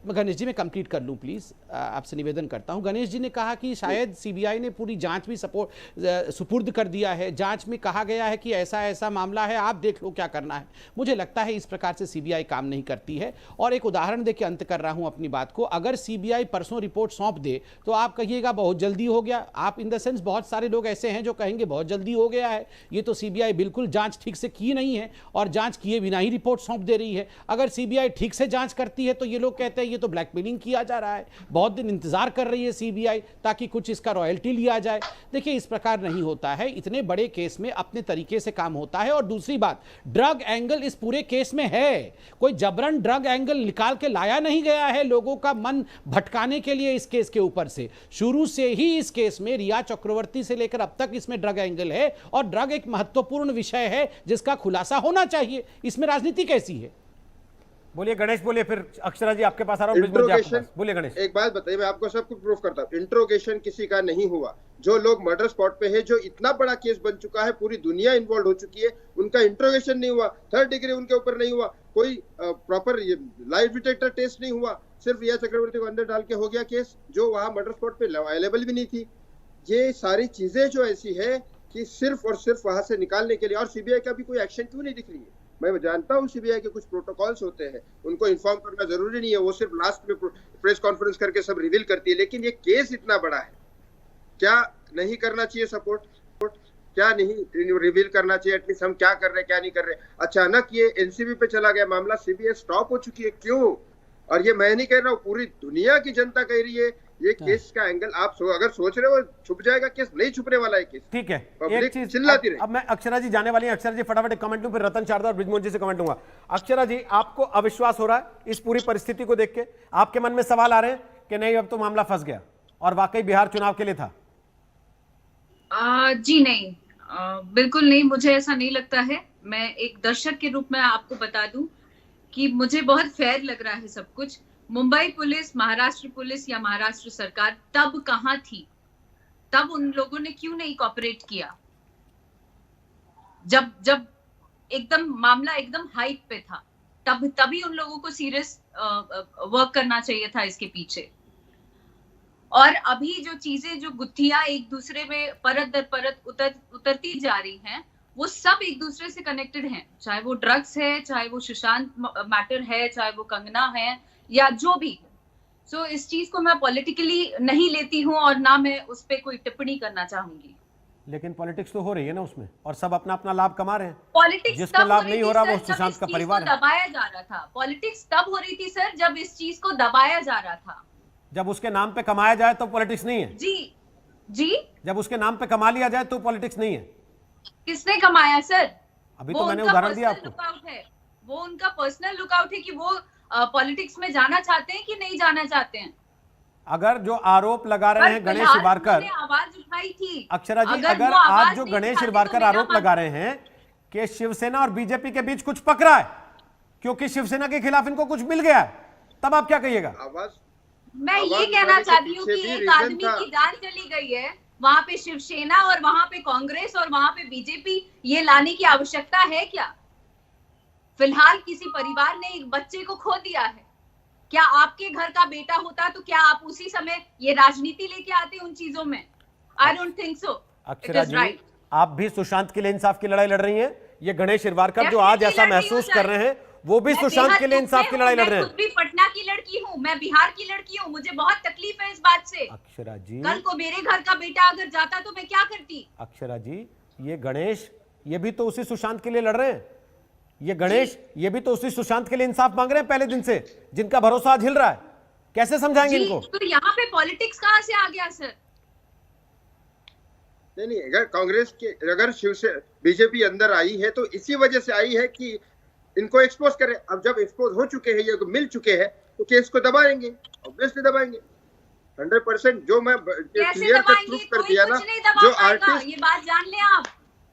गणेश जी, मैं कंप्लीट कर लूं प्लीज, आपसे निवेदन करता हूं। गणेश जी ने कहा कि शायद सीबीआई ने पूरी जांच भी सुपुर्द कर दिया है, जांच में कहा गया है कि ऐसा ऐसा मामला है, आप देख लो क्या करना है। मुझे लगता है इस प्रकार से सीबीआई काम नहीं करती है। और एक उदाहरण देके अंत कर रहा हूं अपनी बात को। अगर सीबीआई परसों रिपोर्ट सौंप दे तो आप कहिएगा बहुत जल्दी हो गया। आप इन द सेंस, बहुत सारे लोग ऐसे हैं जो कहेंगे बहुत जल्दी हो गया है, ये तो सीबीआई बिल्कुल जांच ठीक से की नहीं है और जांच किए बिना ही रिपोर्ट सौंप दे रही है। अगर सीबीआई ठीक से जांच करती है तो ये लोग कहते हैं ये तो ब्लैकमेलिंग किया जा रहा है, बहुत दिन इंतजार कर रही है सीबीआई ताकि कुछ इसका रॉयल्टी लिया जाए। देखिए, इस प्रकार नहीं होता है। इतने बड़े केस में अपने तरीके से काम होता है। और दूसरी बात, ड्रग एंगल इस पूरे केस में है। कोई जबरन ड्रग एंगल निकाल के लाया नहीं गया है लोगों का मन भटकाने के लिए। इस केस के ऊपर से शुरू से ही इस केस में रिया चक्रवर्ती से लेकर अब तक इसमें ड्रग एंगल है और ड्रग एक महत्वपूर्ण विषय है जिसका खुलासा होना चाहिए। इसमें राजनीति कैसी है? बोलिए गणेश, बोलिए। फिर अक्षरा जी आपके पास आ रहा हूं। बोलिए गणेश। एक बात बताइए, मैं आपको सब कुछ प्रूफ करता हूँ। इंट्रोगेशन किसी का नहीं हुआ। जो लोग मर्डर स्पॉट पे है, जो इतना बड़ा केस बन चुका है, पूरी दुनिया इन्वॉल्व हो चुकी है, उनका इंट्रोगेशन नहीं हुआ। 3rd डिग्री उनके ऊपर नहीं हुआ। कोई प्रॉपर लाइव डिटेक्टर टेस्ट नहीं हुआ। सिर्फ रिया चक्रवर्ती को अंदर डाल के हो गया केस, जो वहां मर्डर स्पॉट पे अवेलेबल भी नहीं थी। ये सारी चीजें जो ऐसी है कि सिर्फ और सिर्फ वहां से निकालने के लिए। और सीबीआई का भी कोई एक्शन क्यों नहीं दिख रही है? मैं जानता हूं सीबीआई के कुछ प्रोटोकॉल्स होते हैं, उनको इन्फॉर्म करना जरूरी नहीं है, वो सिर्फ लास्ट में प्रेस कॉन्फ्रेंस करके सब रिवील करती है। लेकिन ये केस इतना बड़ा है, क्या नहीं करना चाहिए सपोर्ट? क्या नहीं रिवील करना चाहिए? एटलीस्ट हम क्या कर रहे हैं, क्या नहीं कर रहे। अचानक ये एनसीबी पे चला गया मामला, सीबीआई स्टॉप हो चुकी है, क्यों? और ये मैं नहीं कह रहा हूँ, पूरी दुनिया की जनता कह रही है ये केस का एंगल। आप अगर सोच रहे हो छुप जाएगा केस, नहीं छुपने वाला है केस। ठीक है, एक चीज चिल्लाती रहे। अब मैं अक्षरा जी जाने वाली हैं। अक्षरा जी फटाफट एक कमेंट लूं, फिर रतन शारदा और बृजमोहन जी से कमेंट लूंगा। अक्षरा जी, आपको अविश्वास हो रहा है इस पूरी परिस्थिति को देख के? आपके मन में सवाल आ रहे हैं कि नहीं अब तो मामला फंस गया और वाकई बिहार चुनाव के लिए था? जी नहीं, बिल्कुल नहीं, मुझे ऐसा नहीं लगता है। मैं एक दर्शक के रूप में आपको बता दूं कि मुझे बहुत फेयर लग रहा है सब कुछ। मुंबई पुलिस, महाराष्ट्र पुलिस या महाराष्ट्र सरकार तब कहां थी? तब उन लोगों ने क्यों नहीं कोऑपरेट किया? जब एकदम मामला एकदम हाइट पे था, तभी उन लोगों को सीरियस वर्क करना चाहिए था इसके पीछे। और अभी जो चीजें, जो गुत्थियां एक दूसरे में परत दर परत उतरती जा रही हैं, वो सब एक दूसरे से कनेक्टेड हैं। चाहे वो ड्रग्स है, चाहे वो सुशांत मैटर है, चाहे वो कंगना है, या जो भी। सो इस चीज को मैं पॉलिटिकली नहीं लेती हूँ और ना मैं उस पर कोई टिप्पणी करना चाहूंगी। लेकिन पॉलिटिक्स तो हो रही है ना उसमें, और सब अपना अपना लाभ कमा रहे हैं। पॉलिटिक्स जिसको लाभ नहीं हो रहा वो सुशांत का परिवार है। दबाया जा रहा था। पॉलिटिक्स तब हो रही थी सर जब इस चीज को दबाया जा रहा था। जब उसके नाम पे कमाया जाए तो पॉलिटिक्स नहीं है। जी, जब उसके नाम पे कमा लिया जाए तो पॉलिटिक्स नहीं है। किसने कमाया सर? अभी तो मैंने उदाहरण दिया आपको। वो उनका पर्सनल लुकआउट है कि वो पॉलिटिक्स में जाना चाहते हैं कि नहीं जाना चाहते हैं। अगर जो आरोप लगा रहे हैं गणेश शिरवारकर, आवाज उठाई थी अक्षरा जी, अगर आज जो गणेश शिरवारकर आरोप लगा रहे हैं कि शिवसेना और बीजेपी के बीच कुछ पकड़ा है क्योंकि शिवसेना के खिलाफ इनको कुछ मिल गया है, तब आप क्या कहिएगा? मैं ये कहना चाहती हूँ कि एक आदमी की जान चली गई है, वहां पे शिवसेना और वहां पे कांग्रेस और वहां पे बीजेपी ये लाने की आवश्यकता है क्या? फिलहाल किसी परिवार ने एक बच्चे को खो दिया है। क्या आपके घर का बेटा होता तो क्या आप उसी समय ये राजनीति लेके आते उन चीजों में? I don't think so. Akshara ji, आप भी सुशांत के लिए इंसाफ की लड़ाई लड़ रही हैं। ये गणेश शिरवारकर जो आज ऐसा महसूस कर रहे हैं, वो भी सुशांत के लिए इंसाफ की लड़ाई लड़ रहे हैं। मैं खुद भी पटना की लड़की हूँ, मैं बिहार की लड़की हूँ, मुझे बहुत तकलीफ है इस बात से। अक्षरा जी, कल को मेरे घर का बेटा अगर जाता तो मैं क्या करती? अक्षरा जी, ये गणेश, ये भी तो उसी सुशांत के लिए लड़ रहे हैं। ये गणेश, ये भी तो उसी सुशांत के लिए इंसाफ मांग रहे हैं पहले दिन से, जिनका भरोसा आज हिल रहा है। कैसे समझाएंगे इनको? तो यहाँ पे पॉलिटिक्स कहाँ से आ गया सर? नहीं, अगर कांग्रेस के, अगर शिवसेना बीजेपी अंदर आई है तो इसी वजह से आई है कि इनको एक्सपोज करें। अब जब एक्सपोज हो चुके हैं, ये मिल चुके हैं, तो केस को दबाएंगे, ऑब्वियसली दबाएंगे 100%। जो मैं क्लियर कट प्रूफ कर दिया ना, जो आर्टिस्ट, ये बात जान ले आप,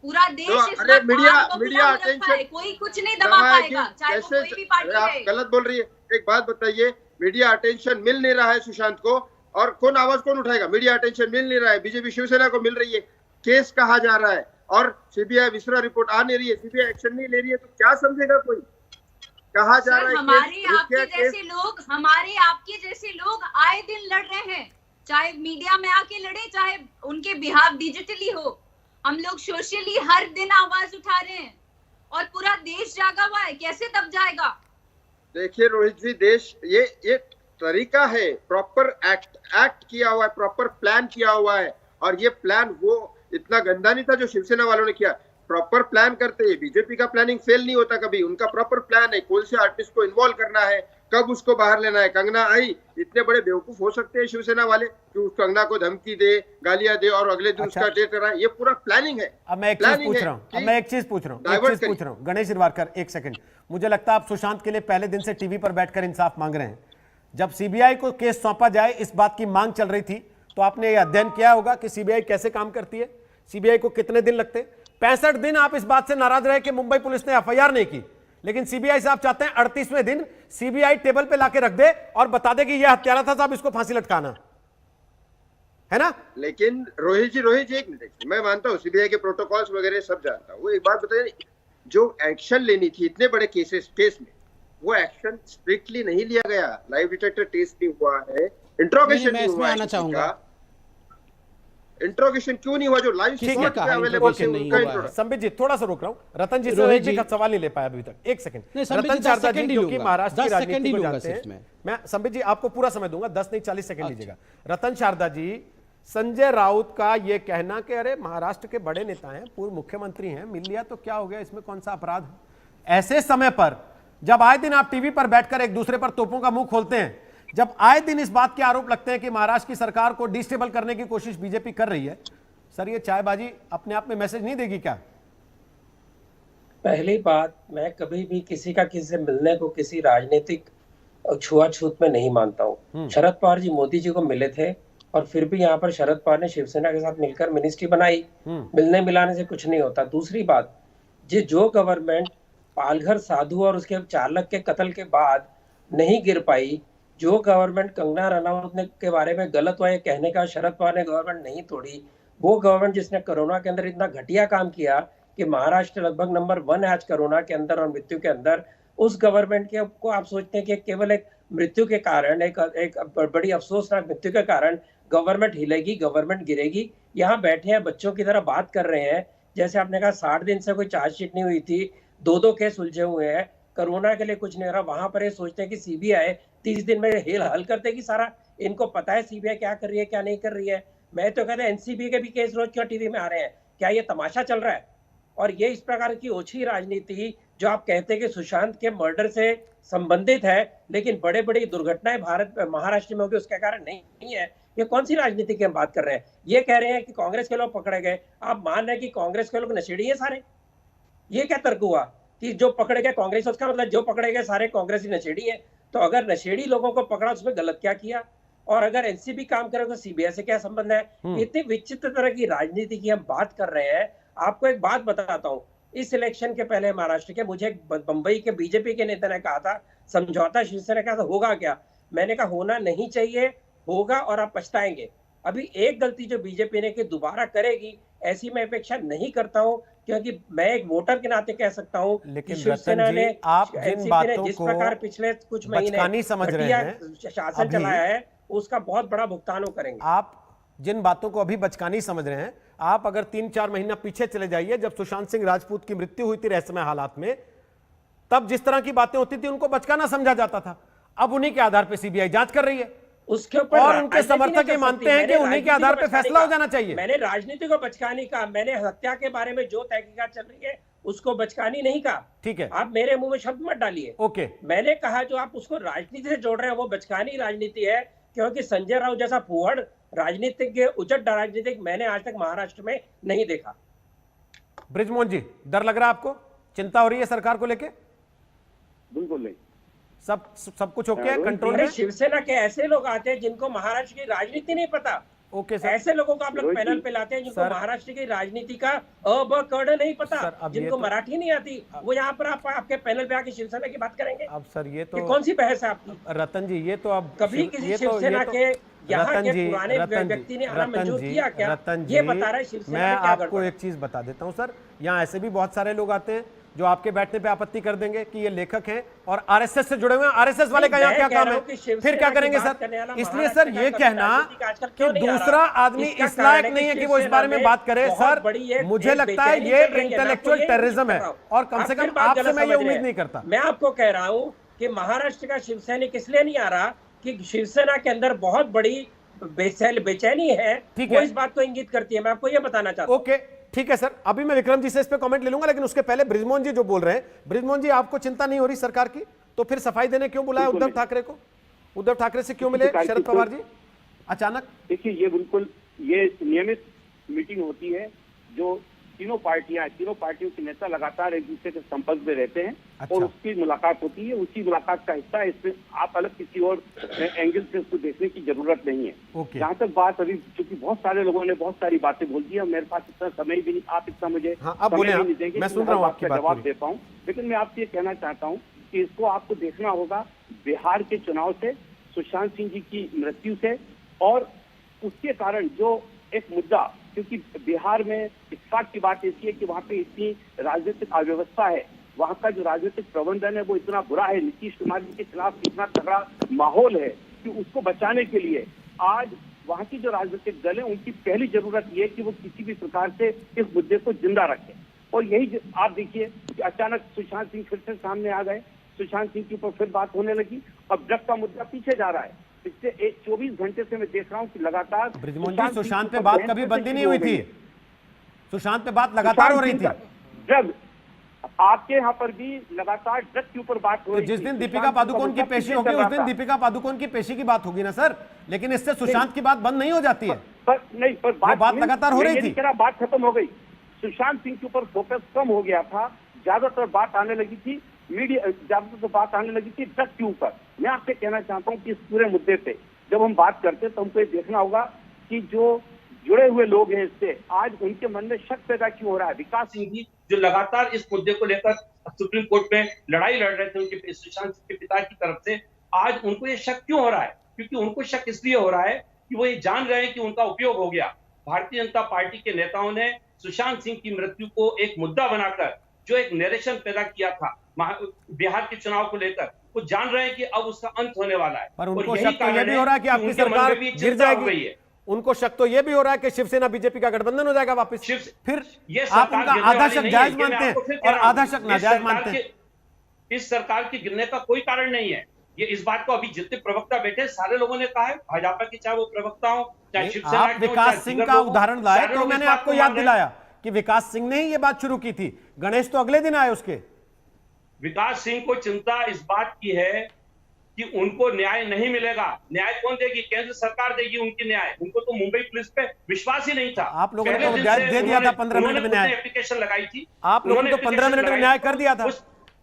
पूरा देश तो इस अरे वक्त मीडिया आपको मीडिया गुलाम लगता है, अटेंशन कोई कुछ नहीं दबा पाएगा, चाहे वो कोई भी पार्टी आप रहे। गलत बोल रही है। एक बात बताइए, मीडिया अटेंशन मिल नहीं रहा है सुशांत को, और कौन आवाज कौन उठाएगा? मीडिया अटेंशन मिल नहीं रहा है, बीजेपी शिवसेना को मिल रही है, केस कहा जा रहा है, और सीबीआई मिश्रा रिपोर्ट आ नहीं रही है, सीबीआई एक्शन नहीं ले रही है, तो क्या समझेगा कोई? कहा जा रहा है हमारे आपके जैसे लोग आए दिन लड़ रहे हैं, चाहे मीडिया में आके लड़े, चाहे उनके बिहाफ डिजिटली हो। हम लोग सोशली हर दिन आवाज उठा रहे हैं, और पूरा देश जागा हुआ है, कैसे दब जाएगा? देखिए रोहित जी, देश ये तरीका है, प्रॉपर एक्ट किया हुआ है, प्रॉपर प्लान किया हुआ है, और ये प्लान वो इतना गंदा नहीं था जो शिवसेना वालों ने किया। प्रॉपर प्लान करते हैं, बीजेपी का प्लानिंग फेल नहीं होता कभी, उनका प्रॉपर प्लान है, कौन से आर्टिस्ट को इन्वॉल्व करना है, कब उसको बाहर लेना है। कंगना आई, इतने बड़े बेवकूफ हो सकते हैं शिवसेना वाले कि उस कंगना को धमकी दे, गालियां दे, और अगले दिन उसका डेट कराए? ये पूरा प्लानिंग है। अब मैं एक चीज पूछ रहा हूँ गणेश हिरवारकर, एक सेकंड। मुझे लगता है आप सुशांत के लिए पहले दिन से टीवी पर बैठकर इंसाफ मांग रहे हैं। जब सीबीआई को केस सौंपा जाए, इस बात की मांग चल रही थी, तो आपने ये अध्ययन किया होगा कि सीबीआई कैसे काम करती है, सीबीआई को कितने दिन लगते हैं। 65 दिन आप इस बात से नाराज रहे कि मुंबई पुलिस ने एफआईआर नहीं की, लेकिन सीबीआई साहब चाहते हैं 38वें दिन सीबीआई टेबल पे लाके रख दे और बता दे कि यह हत्यारा था साहब, इसको फांसी लटकाना है ना। लेकिन रोहित जी एक मिनट, मैं मानता हूँ सीबीआई के प्रोटोकॉल्स वगैरह सब जानता हूँ। वो एक बात बताइए, जो एक्शन लेनी थी इतने बड़े केस में, वो एक्शन स्ट्रिक्टली नहीं लिया गया। लाइव डिटेक्टर टेस्ट नहीं हुआ है, इंट्रोगेशन नहीं हुआ है, इंट्रोगेशन क्यों नहीं हुआ? जो लाइव स्पॉट पे अवेलेबल है। संबित जी थोड़ा सा रोक रहा हूं, रतन जी से एक भी सवाल नहीं ले पाया अभी तक। एक सेकंड, रतन शारदा जी क्योंकि महाराष्ट्र की राजनीति को जानते हैं, मैं संबित जी आपको पूरा समय दूंगा, 10 नहीं 40 सेकंड लीजिएगा। रतन शारदा जी, संजय राउत का यह कहना कि अरे महाराष्ट्र के बड़े नेता हैं, पूर्व मुख्यमंत्री हैं, मिल लिया तो क्या हो गया, इसमें कौन सा अपराध? ऐसे समय पर जब आए दिन आप टीवी पर बैठकर एक दूसरे पर तोपों का मुंह खोलते हैं, जब आए दिन इस बात के आरोप लगते हैं कि महाराष्ट्र की सरकार को डिस्टेबल करने की कोशिश बीजेपी कर रही है, सर ये चायबाजी अपने आप में मैसेज नहीं देगी क्या? पहली बात, मैं कभी भी किसी से मिलने को किसी राजनीतिक छुआछूत में नहीं मानता हूँ। शरद पवार जी मोदी जी को मिले थे, और फिर भी यहाँ पर शरद पवार ने शिवसेना के साथ मिलकर मिनिस्ट्री बनाई। मिलने मिलाने से कुछ नहीं होता। दूसरी बात, जो गवर्नमेंट पालघर साधु और उसके चालक के कत्ल के बाद नहीं गिर पाई, जो गवर्नमेंट कंगना रनावत ने के बारे में गलत हुआ ये कहने का शरद पवार ने गवर्नमेंट नहीं तोड़ी, वो गवर्नमेंट जिसने कोरोना के अंदर इतना घटिया काम किया कि महाराष्ट्र लगभग नंबर 1 है आज कोरोना के अंदर और मृत्यु के अंदर, उस गवर्नमेंट के को आप सोचते हैं कि केवल एक मृत्यु के कारण, एक बड़ी अफसोसनाक मृत्यु के कारण गवर्नमेंट हिलेगी, गवर्नमेंट गिरेगी? यहाँ बैठे हैं बच्चों की तरह बात कर रहे हैं, जैसे आपने कहा 60 दिन से कोई चार्जशीट नहीं हुई थी, 2 केस उलझे हुए हैं, कोरोना के लिए कुछ नहीं हो रहा। वहां पर ये सोचते हैं कि सीबीआई 30 दिन में हल कर देगी सारा। इनको पता है सीबीआई क्या कर रही है, क्या नहीं कर रही है। मैं तो कहता हूं एनसीबी के भी केस रोज क्यों टीवी में आ रहे हैं? क्या ये तमाशा चल रहा है? और ये इस प्रकार की ओछी राजनीति जो आप कहते हैं कि सुशांत के मर्डर से संबंधित है, लेकिन बड़े बड़ी दुर्घटनाएं महाराष्ट्र में होगी उसके कारण नहीं है, ये कौन सी राजनीति की हम बात कर रहे हैं? ये कह रहे हैं कि कांग्रेस के लोग पकड़े गए, आप मान रहे हैं कि कांग्रेस के लोग नशेड़ी है सारे? ये क्या तर्क हुआ कि जो पकड़े गए कांग्रेस, उसका मतलब जो पकड़े गए सारे कांग्रेसी नशेड़ी है? तो अगर नशेड़ी लोगों को पकड़ा उसमें गलत क्या किया? और अगर एनसीबी काम करे तो सीबीआई से क्या संबंध है? इतनी विचित्र तरह की राजनीति की हम बात कर रहे हैं। आपको एक बात बताता हूँ, इस इलेक्शन के पहले महाराष्ट्र के मुझे बंबई के बीजेपी के नेता ने कहा था समझौता शिवसेना का होगा क्या? मैंने कहा होना नहीं चाहिए, होगा और आप पछताएंगे। अभी एक गलती जो बीजेपी ने की दोबारा करेगी ऐसी मैं अपेक्षा नहीं करता हूँ, क्योंकि मैं एक वोटर के नाते कह सकता हूँ लेकिन शिवसेना ने आप जिन बातों जिस प्रकार पिछले कुछ महीने समझ रहे हैं शासन चलाया है उसका बहुत बड़ा भुगतान करेंगे। आप जिन बातों को अभी बचकानी समझ रहे हैं, आप अगर 3-4 महीना पीछे चले जाइए, जब सुशांत सिंह राजपूत की मृत्यु हुई थी रहस्यमय हालात में, तब जिस तरह की बातें होती थी उनको बचकाना समझा जाता था। अब उन्हीं के आधार पर सीबीआई जांच कर रही है, उसके ऊपर और उनके समर्थक ये मानते हैं कि उन्हीं के आधार पर फैसला हो जाना चाहिए। मैंने राजनीति को बचकाने का, मैंने हत्या के बारे में जो तहकीकात चल रही है उसको बचकानी नहीं कहा। ठीक है, आप मेरे मुंह में शब्द मत डालिए। ओके, मैंने कहा जो आप उसको राजनीति से जोड़ रहे हैं वो बचकानी राजनीति है, क्योंकि संजय राउत जैसा फुहड़ राजनीतिज्ञ, उच्च राजनीतिक मैंने आज तक महाराष्ट्र में नहीं देखा। बृजमोहन जी, डर लग रहा है आपको? चिंता हो रही है सरकार को लेके? बिल्कुल नहीं, सब कुछ ओके है, कंट्रोल में? शिवसेना के ऐसे लोग आते हैं जिनको महाराष्ट्र की राजनीति नहीं पता। ओके सर, ऐसे लोगों को आप लोग पैनल पे लाते हैं जिनको महाराष्ट्र की राजनीति का अ ब क ड नहीं पता, जिनको मराठी नहीं आती, वो यहाँ पर आपके पैनल पे आके शिवसेना की बात करेंगे। अब सर ये तो कौन सी बहस है आपकी? रतन जी, ये तो अब कभी किसी शिवसेना के यहाँ के पुराने व्यक्ति ने आना मंजूर किया क्या? ये बता रहा है शिवसेना मैं में क्या आपको एक चीज बता देता हूँ सर, यहाँ ऐसे भी बहुत सारे लोग आते हैं जो आपके बैठने पे आपत्ति कर देंगे कि ये लेखक हैं और आरएसएस से जुड़े हुए हैं। आरएसएस वाले का यहाँ क्या काम है? फिर क्या करेंगे सर? इसलिए सर ये कहना कि दूसरा आदमी इस लायक नहीं है कि वो इस बारे में बात करे, सर मुझे लगता है ये इंटेलेक्चुअल टेररिज्म है और कम से कम आपसे मैं ये उम्मीद नहीं करता। मैं आपको कह रहा हूँ कि महाराष्ट्र का शिवसैनिक इसलिए नहीं आ रहा कि शिवसेना के अंदर बहुत बड़ी बेचैनी है, वो इस बात को इंगित करती है। मैं आपको ये बताना चाहता हूँ। ओके, ठीक है सर, अभी मैं विक्रम जी से इस पे कमेंट ले लूंगा, लेकिन उसके पहले बृजमोहन जी जो बोल रहे हैं, बृजमोहन जी आपको चिंता नहीं हो रही सरकार की? तो फिर सफाई देने क्यों बुलाया उद्धव ठाकरे को? उद्धव ठाकरे से क्यों मिले शरद पवार जी अचानक? देखिए, ये बिल्कुल ये नियमित मीटिंग होती है जो तीनों पार्टियों के नेता लगातार एक दूसरे के संपर्क में रहते हैं। अच्छा। और उसकी मुलाकात होती है, उसी मुलाकात का हिस्सा है। इसमें आप अलग किसी और एंगल से उसको देखने की जरूरत नहीं है। जहाँ तक बात अभी, क्योंकि बहुत सारे लोगों ने बहुत सारी बातें बोल दी है, मेरे पास इतना समय भी नहीं, आप इतना मुझे समय भी नहीं देंगे मैं सुन रहा हूँ आपका जवाब दे पाऊँ। लेकिन मैं आपसे ये कहना चाहता हूँ कि इसको आपको देखना होगा बिहार के चुनाव से, सुशांत सिंह जी की मृत्यु से, और उसके कारण जो एक मुद्दा, क्योंकि बिहार में इत्तेफाक की बात ऐसी है कि वहाँ पे इतनी राजनीतिक अव्यवस्था है, वहाँ का जो राजनीतिक प्रबंधन है वो इतना बुरा है, नीतीश कुमार जी के खिलाफ इतना तगड़ा माहौल है कि उसको बचाने के लिए आज वहाँ की जो राजनीतिक दल है उनकी पहली जरूरत ये है कि वो किसी भी प्रकार से इस मुद्दे को जिंदा रखें। और यही आप देखिए कि अचानक सुशांत सिंह फिर से सामने आ गए, सुशांत सिंह के ऊपर फिर बात होने लगी, अब ड्रग का मुद्दा पीछे जा रहा है। पिछले 24 घंटे से मैं देख रहा हूँ कि लगातार सुशांत पे बात कभी बंद नहीं हुई थी, सुशांत पे बात लगातार हो रही थी। ड्रग, आपके यहाँ पर भी लगातार ड्रग के ऊपर बात हो रही थी। जिस दिन दीपिका पादुकोण की पेशी होगी उस दिन दीपिका पादुकोण की पेशी की बात होगी ना सर, लेकिन इससे सुशांत की बात बंद नहीं हो जाती है। पर बात लगातार हो रही थी। बात खत्म हो गई, सुशांत सिंह के ऊपर फोकस कम हो गया था, ज्यादातर बात आने लगी थी मीडिया, ज्यादातर बात आने लगी थी ड्रग के ऊपर। मैं आपसे कहना चाहता हूँ कि इस पूरे मुद्दे पे जब हम बात करते हैं तो हमको ये देखना होगा कि जो जुड़े हुए लोग हैं इससे, आज उनके मन में शक पैदा क्यों हो रहा है। विकास सिंह जी जो लगातार इस मुद्दे को लेकर सुप्रीम कोर्ट में लड़ाई लड़ रहे थे उनके सुशांत सिंह के पिता की तरफ से, आज उनको ये शक क्यों हो रहा है? क्योंकि उनको शक इसलिए हो रहा है कि वो ये जान रहे हैं कि उनका उपयोग हो गया। भारतीय जनता पार्टी के नेताओं ने सुशांत सिंह की मृत्यु को एक मुद्दा बनाकर जो एक नरेशन पैदा किया था बिहार के चुनाव को लेकर, वो जान रहे हैं कि अब उसका अंत होने वाला है। पर उनको शक तो ये भी हो रहा है कि आपकी सरकार गिर जाएगी। उनको शक तो ये भी हो रहा है कि शिवसेना बीजेपी का गठबंधन हो जाएगा वापस। फिर ये आप उनका आधा शक जायज मानते हैं और आधा शक नाजायज मानते हैं। इस सरकार के गिरने का कोई कारण नहीं है। ये इस बात को अभी जितने प्रवक्ता बैठे सारे लोगों ने कहा है, भाजपा के चाहे वो प्रवक्ता हो चाहे शिवसेना। आप विकास सिंह का उदाहरण लाए तो मैंने आपको याद दिलाया कि विकास सिंह ने ही ये बात शुरू की थी। गणेश तो अगले दिन आए उसके। विकास सिंह को चिंता इस बात की है कि उनको न्याय नहीं मिलेगा। न्याय कौन देगी? केंद्र सरकार देगी उनकी न्याय। उनको तो मुंबई पुलिस पे विश्वास ही नहीं था। आप लोगों ने तो दे दिया था 15 मिनट में न्याय। एप्लीकेशन लगाई थी आप लोगों ने तो 15 मिनट में न्याय कर दिया था।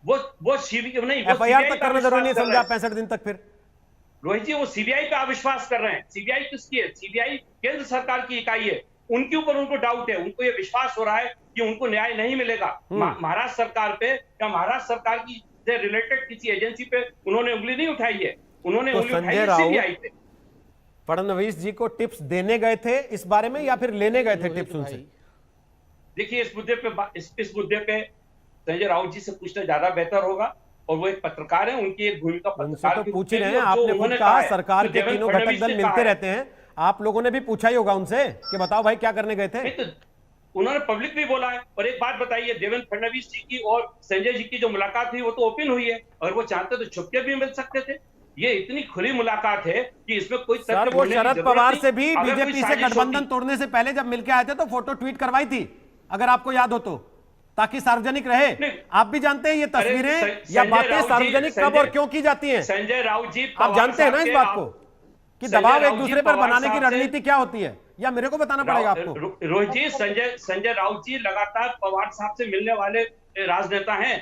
वो सीबीआई नहीं, एफआईआर तक करना जरूरी नहीं समझा 65 दिन तक। फिर रोहित जी वो सीबीआई पे अविश्वास कर रहे हैं। सीबीआई किसकी है? सीबीआई केंद्र सरकार की इकाई है। उनके ऊपर उनको डाउट है, उनको ये विश्वास हो रहा है कि उनको न्याय नहीं मिलेगा। महाराष्ट्र सरकार पे या महाराष्ट्र सरकार की से रिलेटेड किसी एजेंसी पे उन्होंने उंगली नहीं उठाई है, उन्होंने उंगली उठाई है सीबीआई पे। फडणवीस जी को टिप्स देने गए थे इस बारे में या फिर लेने गए थे टिप्स उनसे? देखिए इस मुद्दे पे संजय राउत जी से पूछना ज्यादा बेहतर होगा, और वो एक पत्रकार है, उनकी एक भूमिका पत्रकार तो पूछ ही रहे हैं। आपने खुद कहा सरकार के तीनों घटक दल मिलते रहते हैं, आप लोगों ने भी पूछा ही होगा उनसे कि बताओ भाई क्या करने गए थे। तो उन्होंने पब्लिक भी बोला है। और एक बात बताइए, देवेंद्र फडणवीस जी की और संजय जी की जो मुलाकात हुई वो तो ओपन हुई है, और वो चाहते तो छुपके भी मिल सकते थे। ये इतनी खुली मुलाकात है कि इसमें कोई सर वो शरद पवार से भी बीजेपी से गठबंधन तोड़ने से पहले जब मिलके आए थे तो फोटो ट्वीट करवाई थी, अगर आपको याद हो तो। ताकि सार्वजनिक रहे। आप भी जानते हैं ये तस्वीरें या बातें सार्वजनिक कब और क्यों की जाती हैं। संजय राउत जी, आप जानते हैं ना इस बात को कि दबाव एक दूसरे पर बनाने की रणनीति क्या होती है, या मेरे को बताना पड़ेगा आपको? रोहित जी, संजय राउत जी लगातार पवार साहब से मिलने वाले राजनेता हैं,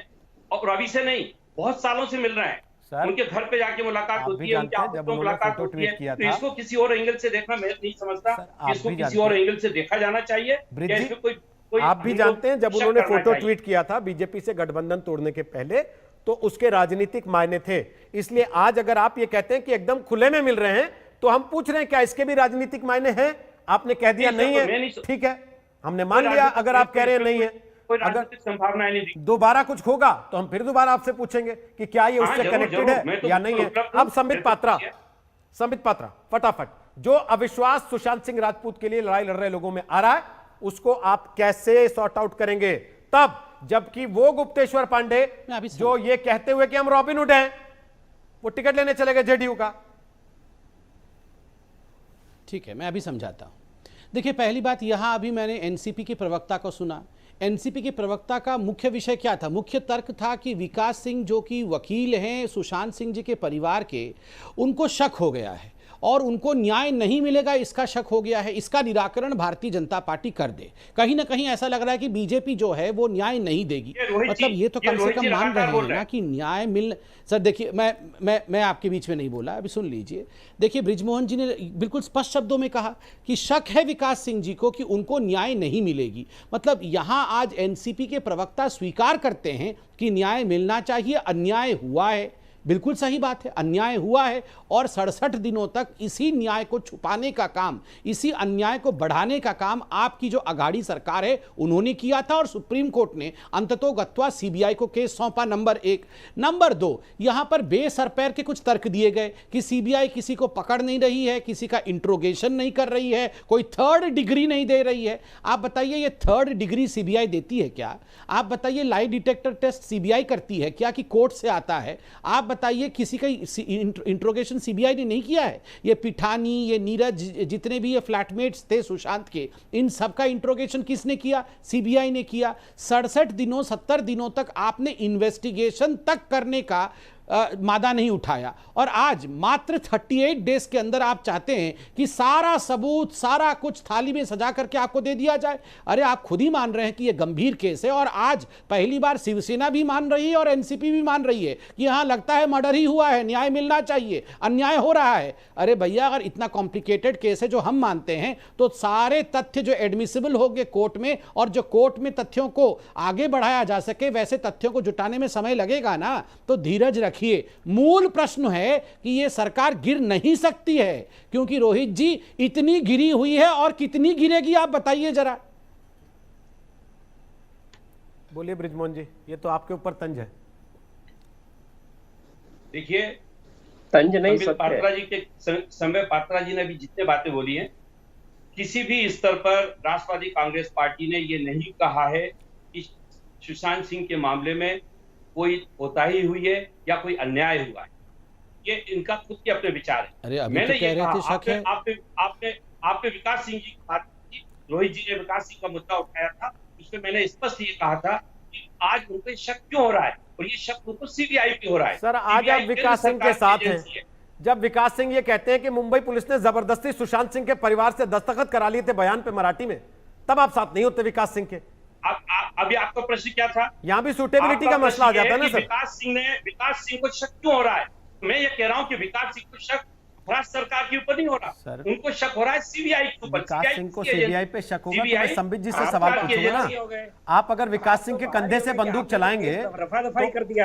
और रवि से नहीं, बहुत सालों से मिल रहे हैं। उनके घर पे जाके मुलाकात होती है, उनके ऑफिस में मुलाकात होती है। तो इसको किसी और एंगल से देखना मैं नहीं समझता, इसको किसी और एंगल से देखा जाना चाहिए। आप भी जानते हैं जब उन्होंने फोटो ट्वीट किया था बीजेपी से गठबंधन तोड़ने के पहले, तो उसके राजनीतिक मायने थे। इसलिए आज अगर आप ये कहते हैं कि एकदम खुले में मिल रहे हैं, तो हम पूछ रहे हैं क्या इसके भी राजनीतिक मायने हैं? आपने कह दिया नहीं है, ठीक है, हमने मान लिया। अगर आप कह रहे हैं नहीं है, अगर संभावना नहीं दोबारा कुछ होगा तो हम फिर दोबारा आपसे पूछेंगे कि क्या ये उससे कनेक्टेड है या नहीं है। अब संबित पात्रा फटाफट, जो अविश्वास सुशांत सिंह राजपूत के लिए लड़ाई लड़ रहे लोगों में आ रहा है, उसको आप कैसे सॉर्ट आउट करेंगे? तब जबकि वो गुप्तेश्वर पांडे जो ये कहते हुए कि हम रॉबिनहुड हैं, वो टिकट लेने चले गए जेडीयू का। ठीक है, मैं अभी समझाता हूं। देखिए, पहली बात, यहां अभी मैंने एनसीपी के प्रवक्ता को सुना। एनसीपी के प्रवक्ता का मुख्य विषय क्या था? मुख्य तर्क था कि विकास सिंह जो कि वकील हैं सुशांत सिंह जी के परिवार के, उनको शक हो गया है और उनको न्याय नहीं मिलेगा, इसका शक हो गया है। इसका निराकरण भारतीय जनता पार्टी कर दे। कहीं ना कहीं ऐसा लग रहा है कि बीजेपी जो है वो न्याय नहीं देगी। मतलब ये तो कम से कम मान रहे हैं ना कि न्याय मिल। सर देखिए, मैं आपके बीच में नहीं बोला, अभी सुन लीजिए। देखिए, बृजमोहन जी ने बिल्कुल स्पष्ट शब्दों में कहा कि शक है विकास सिंह जी को कि उनको न्याय नहीं मिलेगी। मतलब यहां आज एनसीपी के प्रवक्ता स्वीकार करते हैं कि न्याय मिलना चाहिए, अन्याय हुआ है। बिल्कुल सही बात है, अन्याय हुआ है और 67 दिनों तक इसी न्याय को छुपाने का काम, इसी अन्याय को बढ़ाने का काम आपकी जो अघाड़ी सरकार है उन्होंने किया था, और सुप्रीम कोर्ट ने अंततोगत्वा सीबीआई को केस सौंपा। नंबर 1। नंबर 2, यहां पर बेसरपैर के कुछ तर्क दिए गए कि सीबीआई किसी को पकड़ नहीं रही है, किसी का इंट्रोगेशन नहीं कर रही है, कोई थर्ड डिग्री नहीं दे रही है। आप बताइए, ये थर्ड डिग्री सीबीआई देती है क्या? आप बताइए, लाई डिटेक्टर टेस्ट सीबीआई करती है क्या कि कोर्ट से आता है? आप बताइए, किसी का इंट्रोगेशन सीबीआई ने नहीं किया है? ये पिठानी, ये नीरज, जितने भी ये फ्लैटमेट्स थे सुशांत के, इन सब का इंट्रोगेशन किसने किया? सीबीआई ने किया। 67 दिनों 70 दिनों तक आपने इन्वेस्टिगेशन तक करने का मादा नहीं उठाया, और आज मात्र 38 डेज के अंदर आप चाहते हैं कि सारा सबूत, सारा कुछ थाली में सजा करके आपको दे दिया जाए। अरे आप खुद ही मान रहे हैं कि यह गंभीर केस है, और आज पहली बार शिवसेना भी मान रही है और एनसीपी भी मान रही है कि यहां लगता है मर्डर ही हुआ है, न्याय मिलना चाहिए, अन्याय हो रहा है। अरे भैया, अगर इतना कॉम्प्लिकेटेड केस है जो हम मानते हैं, तो सारे तथ्य जो एडमिसिबल हो गए कोर्ट में, और जो कोर्ट में तथ्यों को आगे बढ़ाया जा सके, वैसे तथ्यों को जुटाने में समय लगेगा ना। तो धीरज रखिए। मूल प्रश्न है कि यह सरकार गिर नहीं सकती है, क्योंकि रोहित जी इतनी गिरी हुई है, और कितनी गिरेगी आप बताइए जरा। बोलिए बृजमोहन जी, ये तो आपके ऊपर तंज है। देखिए, तंज नहीं, संबित पात्रा जी ने भी जितने बातें बोली हैं, किसी भी स्तर पर राष्ट्रवादी कांग्रेस पार्टी ने ये नहीं कहा है कि सुशांत सिंह के मामले में कोई कोताही हुई है या कोई अन्याय हुआ है। ये इनका खुद के अपने विचार है। अरे अभी मैंने तो कह रहे थे शक है। आपने विकास सिंह जी की बात की, रोहित जी ने विकास सिंह का मुद्दा उठाया था, उसमें मैंने स्पष्ट ये कहा था कि आज उनको शक क्यों हो रहा है, और ये शक उनको सीबीआई पे हो रहा है। सर, आज आप विकास सिंह के साथ हैं। जब विकास सिंह ये कहते हैं कि मुंबई पुलिस ने जबरदस्ती सुशांत सिंह के परिवार से दस्तखत करा लिए थे बयान पे मराठी में, तब आप साथ नहीं होते विकास सिंह के। अभी आपका प्रश्न क्या था? यहाँ भी सूटेबिलिटी का मसला आ जाता है ना सर। विकास सिंह को शक क्यों हो रहा है? मैं ये कह रहा हूँ कि विकास सिंह को शक राज्य सरकार के ऊपर नहीं हो रहा सर, उनको शक हो रहा है सीबीआई के ऊपर। विकास सिंह को सीबीआई पे शक होगा तो मैं संबित जी से सवाल पूछूंगा ना। आप अगर विकास सिंह के कंधे से बंदूक चलाएंगे तो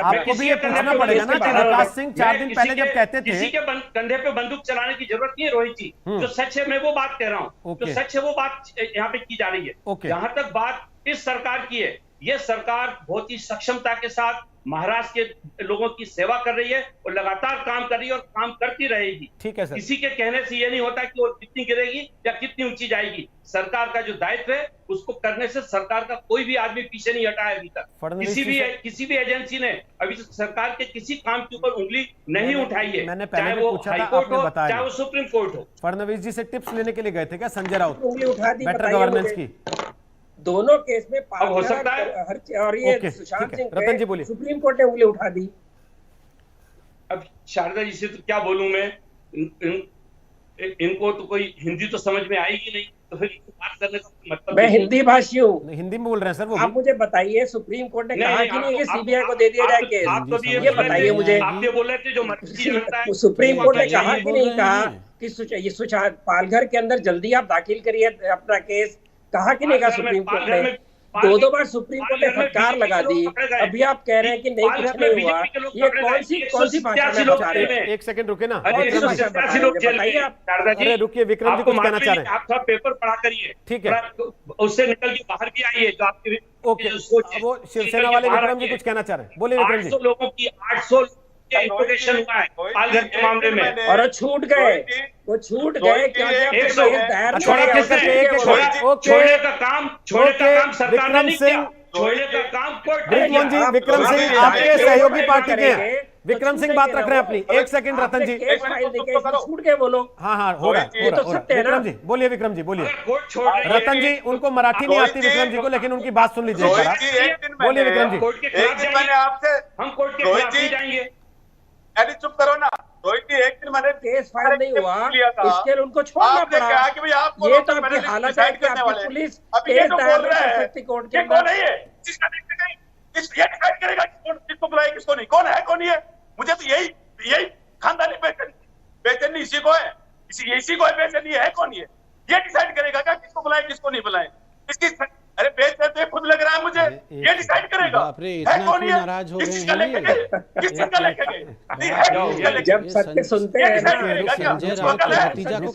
आपको भी ये पूछना पड़ेगा ना कि विकास सिंह 4 दिन पहले जब कहते थे, किसी के कंधे पे बंदूक चलाने की जरूरत नहीं है रोहित जी। जो सच है मैं वो बात कह रहा हूँ, जो सच है वो बात यहाँ पे की जा रही है। जहां तक बात इस सरकार की है, ये सरकार बहुत ही सक्षमता के साथ महाराष्ट्र के लोगों की सेवा कर रही है और लगातार काम कर रही है और काम करती रहेगी। ठीक है सर। किसी के कहने से ये नहीं होता कि वो कितनी गिरेगी या कितनी ऊंची जाएगी। सरकार का जो दायित्व है उसको करने से सरकार का कोई भी आदमी पीछे नहीं हटा है अभी तक। किसी भी एजेंसी ने अभी तक सरकार के किसी काम के ऊपर उंगली नहीं उठाई है, चाहे वो हाईकोर्ट हो चाहे वो सुप्रीम कोर्ट हो। फडणवीस जी से टिप्स लेने के लिए गए थे क्या संजय राउत बेटर गवर्नेंस की? दोनों केस में अब हो सकता है और ये ओके, सुशांत ठीक है। सिंह रतन जी बोलिए। पे सुप्रीम कोर्ट ने उंगली उठा दी। अब शारदा जी से तो क्या बोलूं मैं, इनको तो कोई हिंदी तो समझ में आएगी नहीं, तो फिर बात करने का मतलब मैं हिंदी भाषी हूँ, हिंदी में बोल रहे हैं सर वो आप मुझे बताइए सुप्रीम कोर्ट ने कहा कि नहीं कि सीबीआई को दे दिया जाए केस? आप तो ये बताइए मुझे। आप ये बोल रहे थे जो मर्जी जानता है। सुप्रीम कोर्ट ने तो कहा यही कि बोल नहीं रहे कहा हैं। कि ये सुशांत पालघर के अंदर जल्दी आप दाखिल करिए अपना केस? कहा कि नहीं कहा सुप्रीम कोर्ट ने? दो बार सुप्रीम कोर्ट ने फटकार लगा दी, अभी आप कह रहे हैं कि नहीं कुछ नहीं हुआ। ये कौन सी भाषा में बचा रहे हैं? एक सेकंड रुके ना, कौन सी भाषा में बचा रहे हैं? बताइए आप। अरे रुकिए, विक्रम जी कुछ कहना चाह रहे हैं। आप थोड़ा पेपर पढ़ा करिए, ठीक है, उससे निकल के बाहर भी आइए जो आपके ओके। वो शिवसेना वाले विक्रम जी कुछ कहना चाह रहे हैं, बोलिए विक्रम जी। 800 लोगों की 800 इंट्रोगेशन हुआ है पालघर के मामले में, और छूट गए, वो छूट गए क्या? छोड़ने का काम सरकार ने नहीं किया, छोड़ने का काम कोर्ट ने विक्रम जी, किया। विक्रम सिंह आपके सहयोगी पार्टी के हैं, विक्रम सिंह बात रख रहे हैं अपनी। एक सेकंड रतन जी, छूट गए वो लोग। हाँ हो रहा है, विक्रम जी बोलिए, विक्रम जी बोलिए। रतन जी उनको मराठी नहीं आती विक्रम जी को, लेकिन उनकी बात सुन लीजिए, बोलिए विक्रम जी। कोर्ट के खिलाफ मैंने आपसे हम कोर्ट के खिलाफ नहीं जाएंगे। अरे चुप करो ना, रोहित जी एक दिन मैंने केस फाइल नहीं हुआ, इसके लिए उनको छोड़ना आपने पड़ा। कहा कि भाई आपको ये तो आपकी हालत है कि आपकी पुलिस केस दायर नहीं कर सकती कोर्ट के अंदर। नहीं है जिसका देखते गई ये डिसाइड करेगा किसको बुलाए किसको नहीं, कौन है कौन नहीं है। मुझे तो यही खानदानी बेचैनी इसी को है, इसी को है बेचैनी, है कौन ये डिसाइड करेगा क्या किसको बुलाए किसको नहीं बुलाए। इसकी अरे बेचैनी खुद लग रहा है मुझे, ये डिसाइड करेगा बाप रे, इतना क्यों नाराज हो गए हैं? जब सत्य सुनते हैं ना, संजय राउत के भतीजा को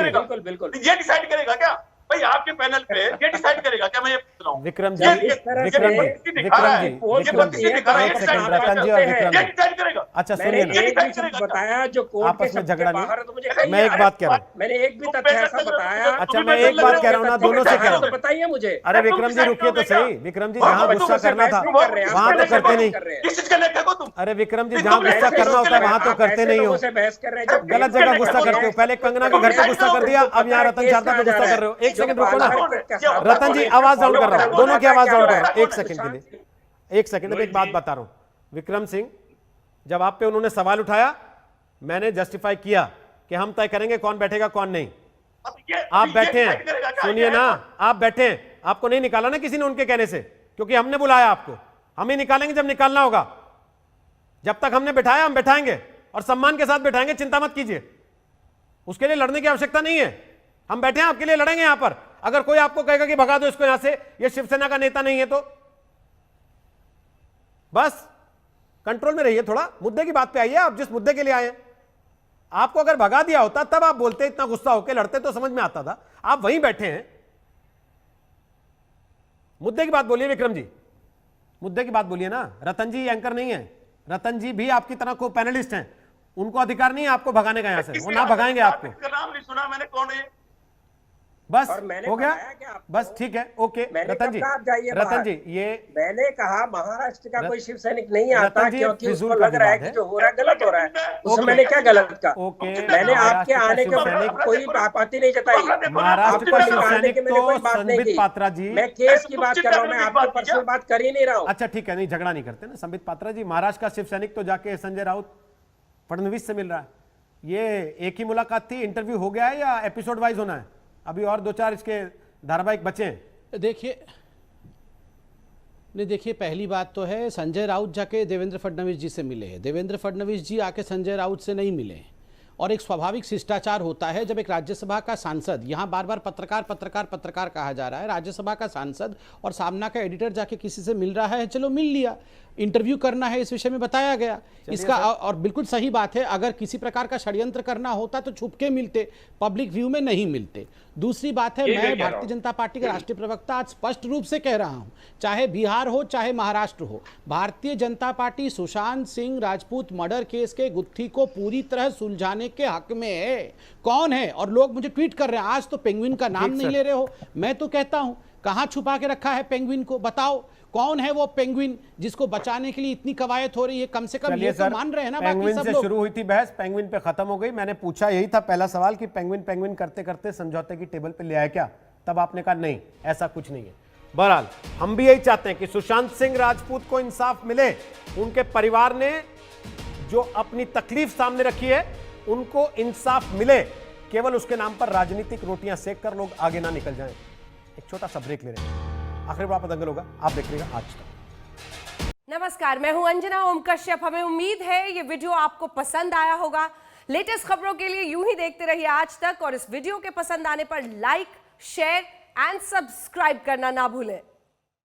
बिल्कुल बिल्कुल ये डिसाइड करेगा क्या भाई आपके पैनल पे, ये डिसाइड करेगा क्या? मैं ये पूछ रहा हूँ विक्रम जी, विक्रम जी, विक्रम जी, रतन जी और विक्रम जी, डिसाइड करेगा। अच्छा सुनिए ना, एक भी चीज बताया जो कोर्ट आपस में झगड़ा बाहर है, तो मुझे नहीं, मैं एक बात कह रहा हूँ। मैंने एक भी तथ्य ऐसा बताया। अच्छा मैं एक बात कह रहा हूँ ना, दोनों से कह रहा तो हूँ। बताइए मुझे। अरे विक्रम जी रुकिए तो सही, विक्रम जी जहाँ गुस्सा करना था वहाँ तो करते नहीं। किस चीज का लेखक हो तुम? अरे विक्रम जी जहाँ गुस्सा करना होता है वहाँ तो करते नहीं हो, बहस कर रहे हैं, गलत जगह गुस्सा करते हो। पहले कंगना के घर पे गुस्सा कर दिया, अब यहाँ रतन शारदा पे गुस्सा कर रहे हो। एक सेकंड रुको ना रतन जी, आवाज डाउन कर रहा हूँ, दोनों की आवाज डाउन कर रहा हूँ, एक सेकंड के लिए, एक सेकंड। एक बात बता रहा हूँ विक्रम सिंह, जब आप पे उन्होंने सवाल उठाया मैंने जस्टिफाई किया कि हम तय करेंगे कौन बैठेगा कौन नहीं। आप बैठे हैं, सुनिए ना, आप बैठे हैं, आपको नहीं निकाला ना किसी ने उनके कहने से, क्योंकि हमने बुलाया आपको। हम ही निकालेंगे जब निकालना होगा, जब तक हमने बैठाया हम बैठाएंगे और सम्मान के साथ बैठाएंगे, चिंता मत कीजिए, उसके लिए लड़ने की आवश्यकता नहीं है। हम बैठे हैं आपके लिए, लड़ेंगे यहां पर। अगर कोई आपको कहेगा कि भगा दो इसको यहां से, ये शिवसेना का नेता नहीं है, तो बस कंट्रोल में रहिए, थोड़ा मुद्दे की बात पे आइए। आप जिस मुद्दे के लिए आए हैं, आपको अगर भगा दिया होता तब आप बोलते, इतना गुस्सा होकर लड़ते तो समझ में आता था। आप वहीं बैठे हैं, मुद्दे की बात बोलिए विक्रम जी, मुद्दे की बात बोलिए ना। रतन जी एंकर नहीं है, रतन जी भी आपकी तरह को पैनलिस्ट हैं, उनको अधिकार नहीं है आपको भगाने का, यहां से वो ना भगाएंगे आपको। नाम नहीं सुना मैंने, कौन है? बस हो गया, बस ठीक है, ओके। रतन जी, रतन जी, ये मैंने कहा महाराष्ट्र का कोई शिव सैनिक नहीं आता, क्योंकि उसको लग रहा है कि जो हो रहा है गलत हो रहा है। उसमें मैंने क्या गलत कहा? मैंने आपके आने के कोई आपत्ति नहीं जताई। महाराष्ट्र का शिव सैनिक तो संबित पात्रा जी, मैं केस की बात कर रहा हूँ, मैं आपको पर्सनल बात कर ही नहीं रहा हूँ। अच्छा ठीक है, नहीं झगड़ा नहीं करते ना। संबित पात्रा जी, महाराष्ट्र का शिव सैनिक तो जाके संजय राउत फडणवीस से मिल रहा है। ये एक ही मुलाकात थी, इंटरव्यू हो गया है या एपिसोड वाइज होना है? अभी और 2-4 इसके धारावाहिक बचे हैं। देखिए नहीं, देखिए पहली बात तो है, संजय राउत जाके देवेंद्र फडणवीस जी से मिले हैं, देवेंद्र फडणवीस जी आके संजय राउत से नहीं मिले हैं। और एक स्वाभाविक शिष्टाचार होता है जब एक राज्यसभा का सांसद, यहाँ बार बार पत्रकार कहा जा रहा है, राज्यसभा का सांसद और सामना का एडिटर जाके किसी से मिल रहा है, चलो मिल लिया, इंटरव्यू करना है इस विषय में बताया गया इसका। और बिल्कुल सही बात है, अगर किसी प्रकार का षड्यंत्र करना होता तो छुप के मिलते, पब्लिक व्यू में नहीं मिलते। दूसरी बात है, मैं भारतीय जनता पार्टी का राष्ट्रीय प्रवक्ता आज स्पष्ट रूप से कह रहा हूं, चाहे बिहार हो चाहे महाराष्ट्र हो, Bharatiya Janata party Sushant Singh Rajput murder case के गुत्थी को पूरी तरह सुलझाने के हक में है। कौन है? और लोग मुझे ट्वीट कर रहे हैं, आज तो पेंगुइन का नाम नहीं ले रहे हो। मैं तो कहता हूं, कहां छुपा के रखा है पेंगुइन को? बताओ कौन है वो पेंगुइन जिसको बचाने के लिए इतनी कवायद हो रही है? कम से कम ये तो मान रहे हैं ना बाकी सब लोग। शुरू हुई थी बहस, पेंगुइन पे खत्म हो गई। मैंने पूछा, यही था पहला सवाल कि पेंगुइन करते करते समझौते की टेबल पे ले आए क्या? तब आपने कहा नहीं, ऐसा कुछ नहीं है। बहरहाल हम भी यही चाहते हैं कि सुशांत सिंह राजपूत को इंसाफ मिले। उनके परिवार ने जो अपनी तकलीफ सामने रखी है उनको इंसाफ मिले। केवल उसके नाम पर राजनीतिक रोटियां सेक कर लोग आगे ना निकल जाएं। एक छोटा सा ब्रेक ले रहे हैं, आखिरी बार दंगल होगा, आप देख रहिएगा आज तक। नमस्कार, मैं हूं अंजना ओम कश्यप। हमें उम्मीद है ये वीडियो आपको पसंद आया होगा। लेटेस्ट खबरों के लिए यूं ही देखते रहिए आज तक, और इस वीडियो के पसंद आने पर लाइक, शेयर एंड सब्सक्राइब करना ना भूलें।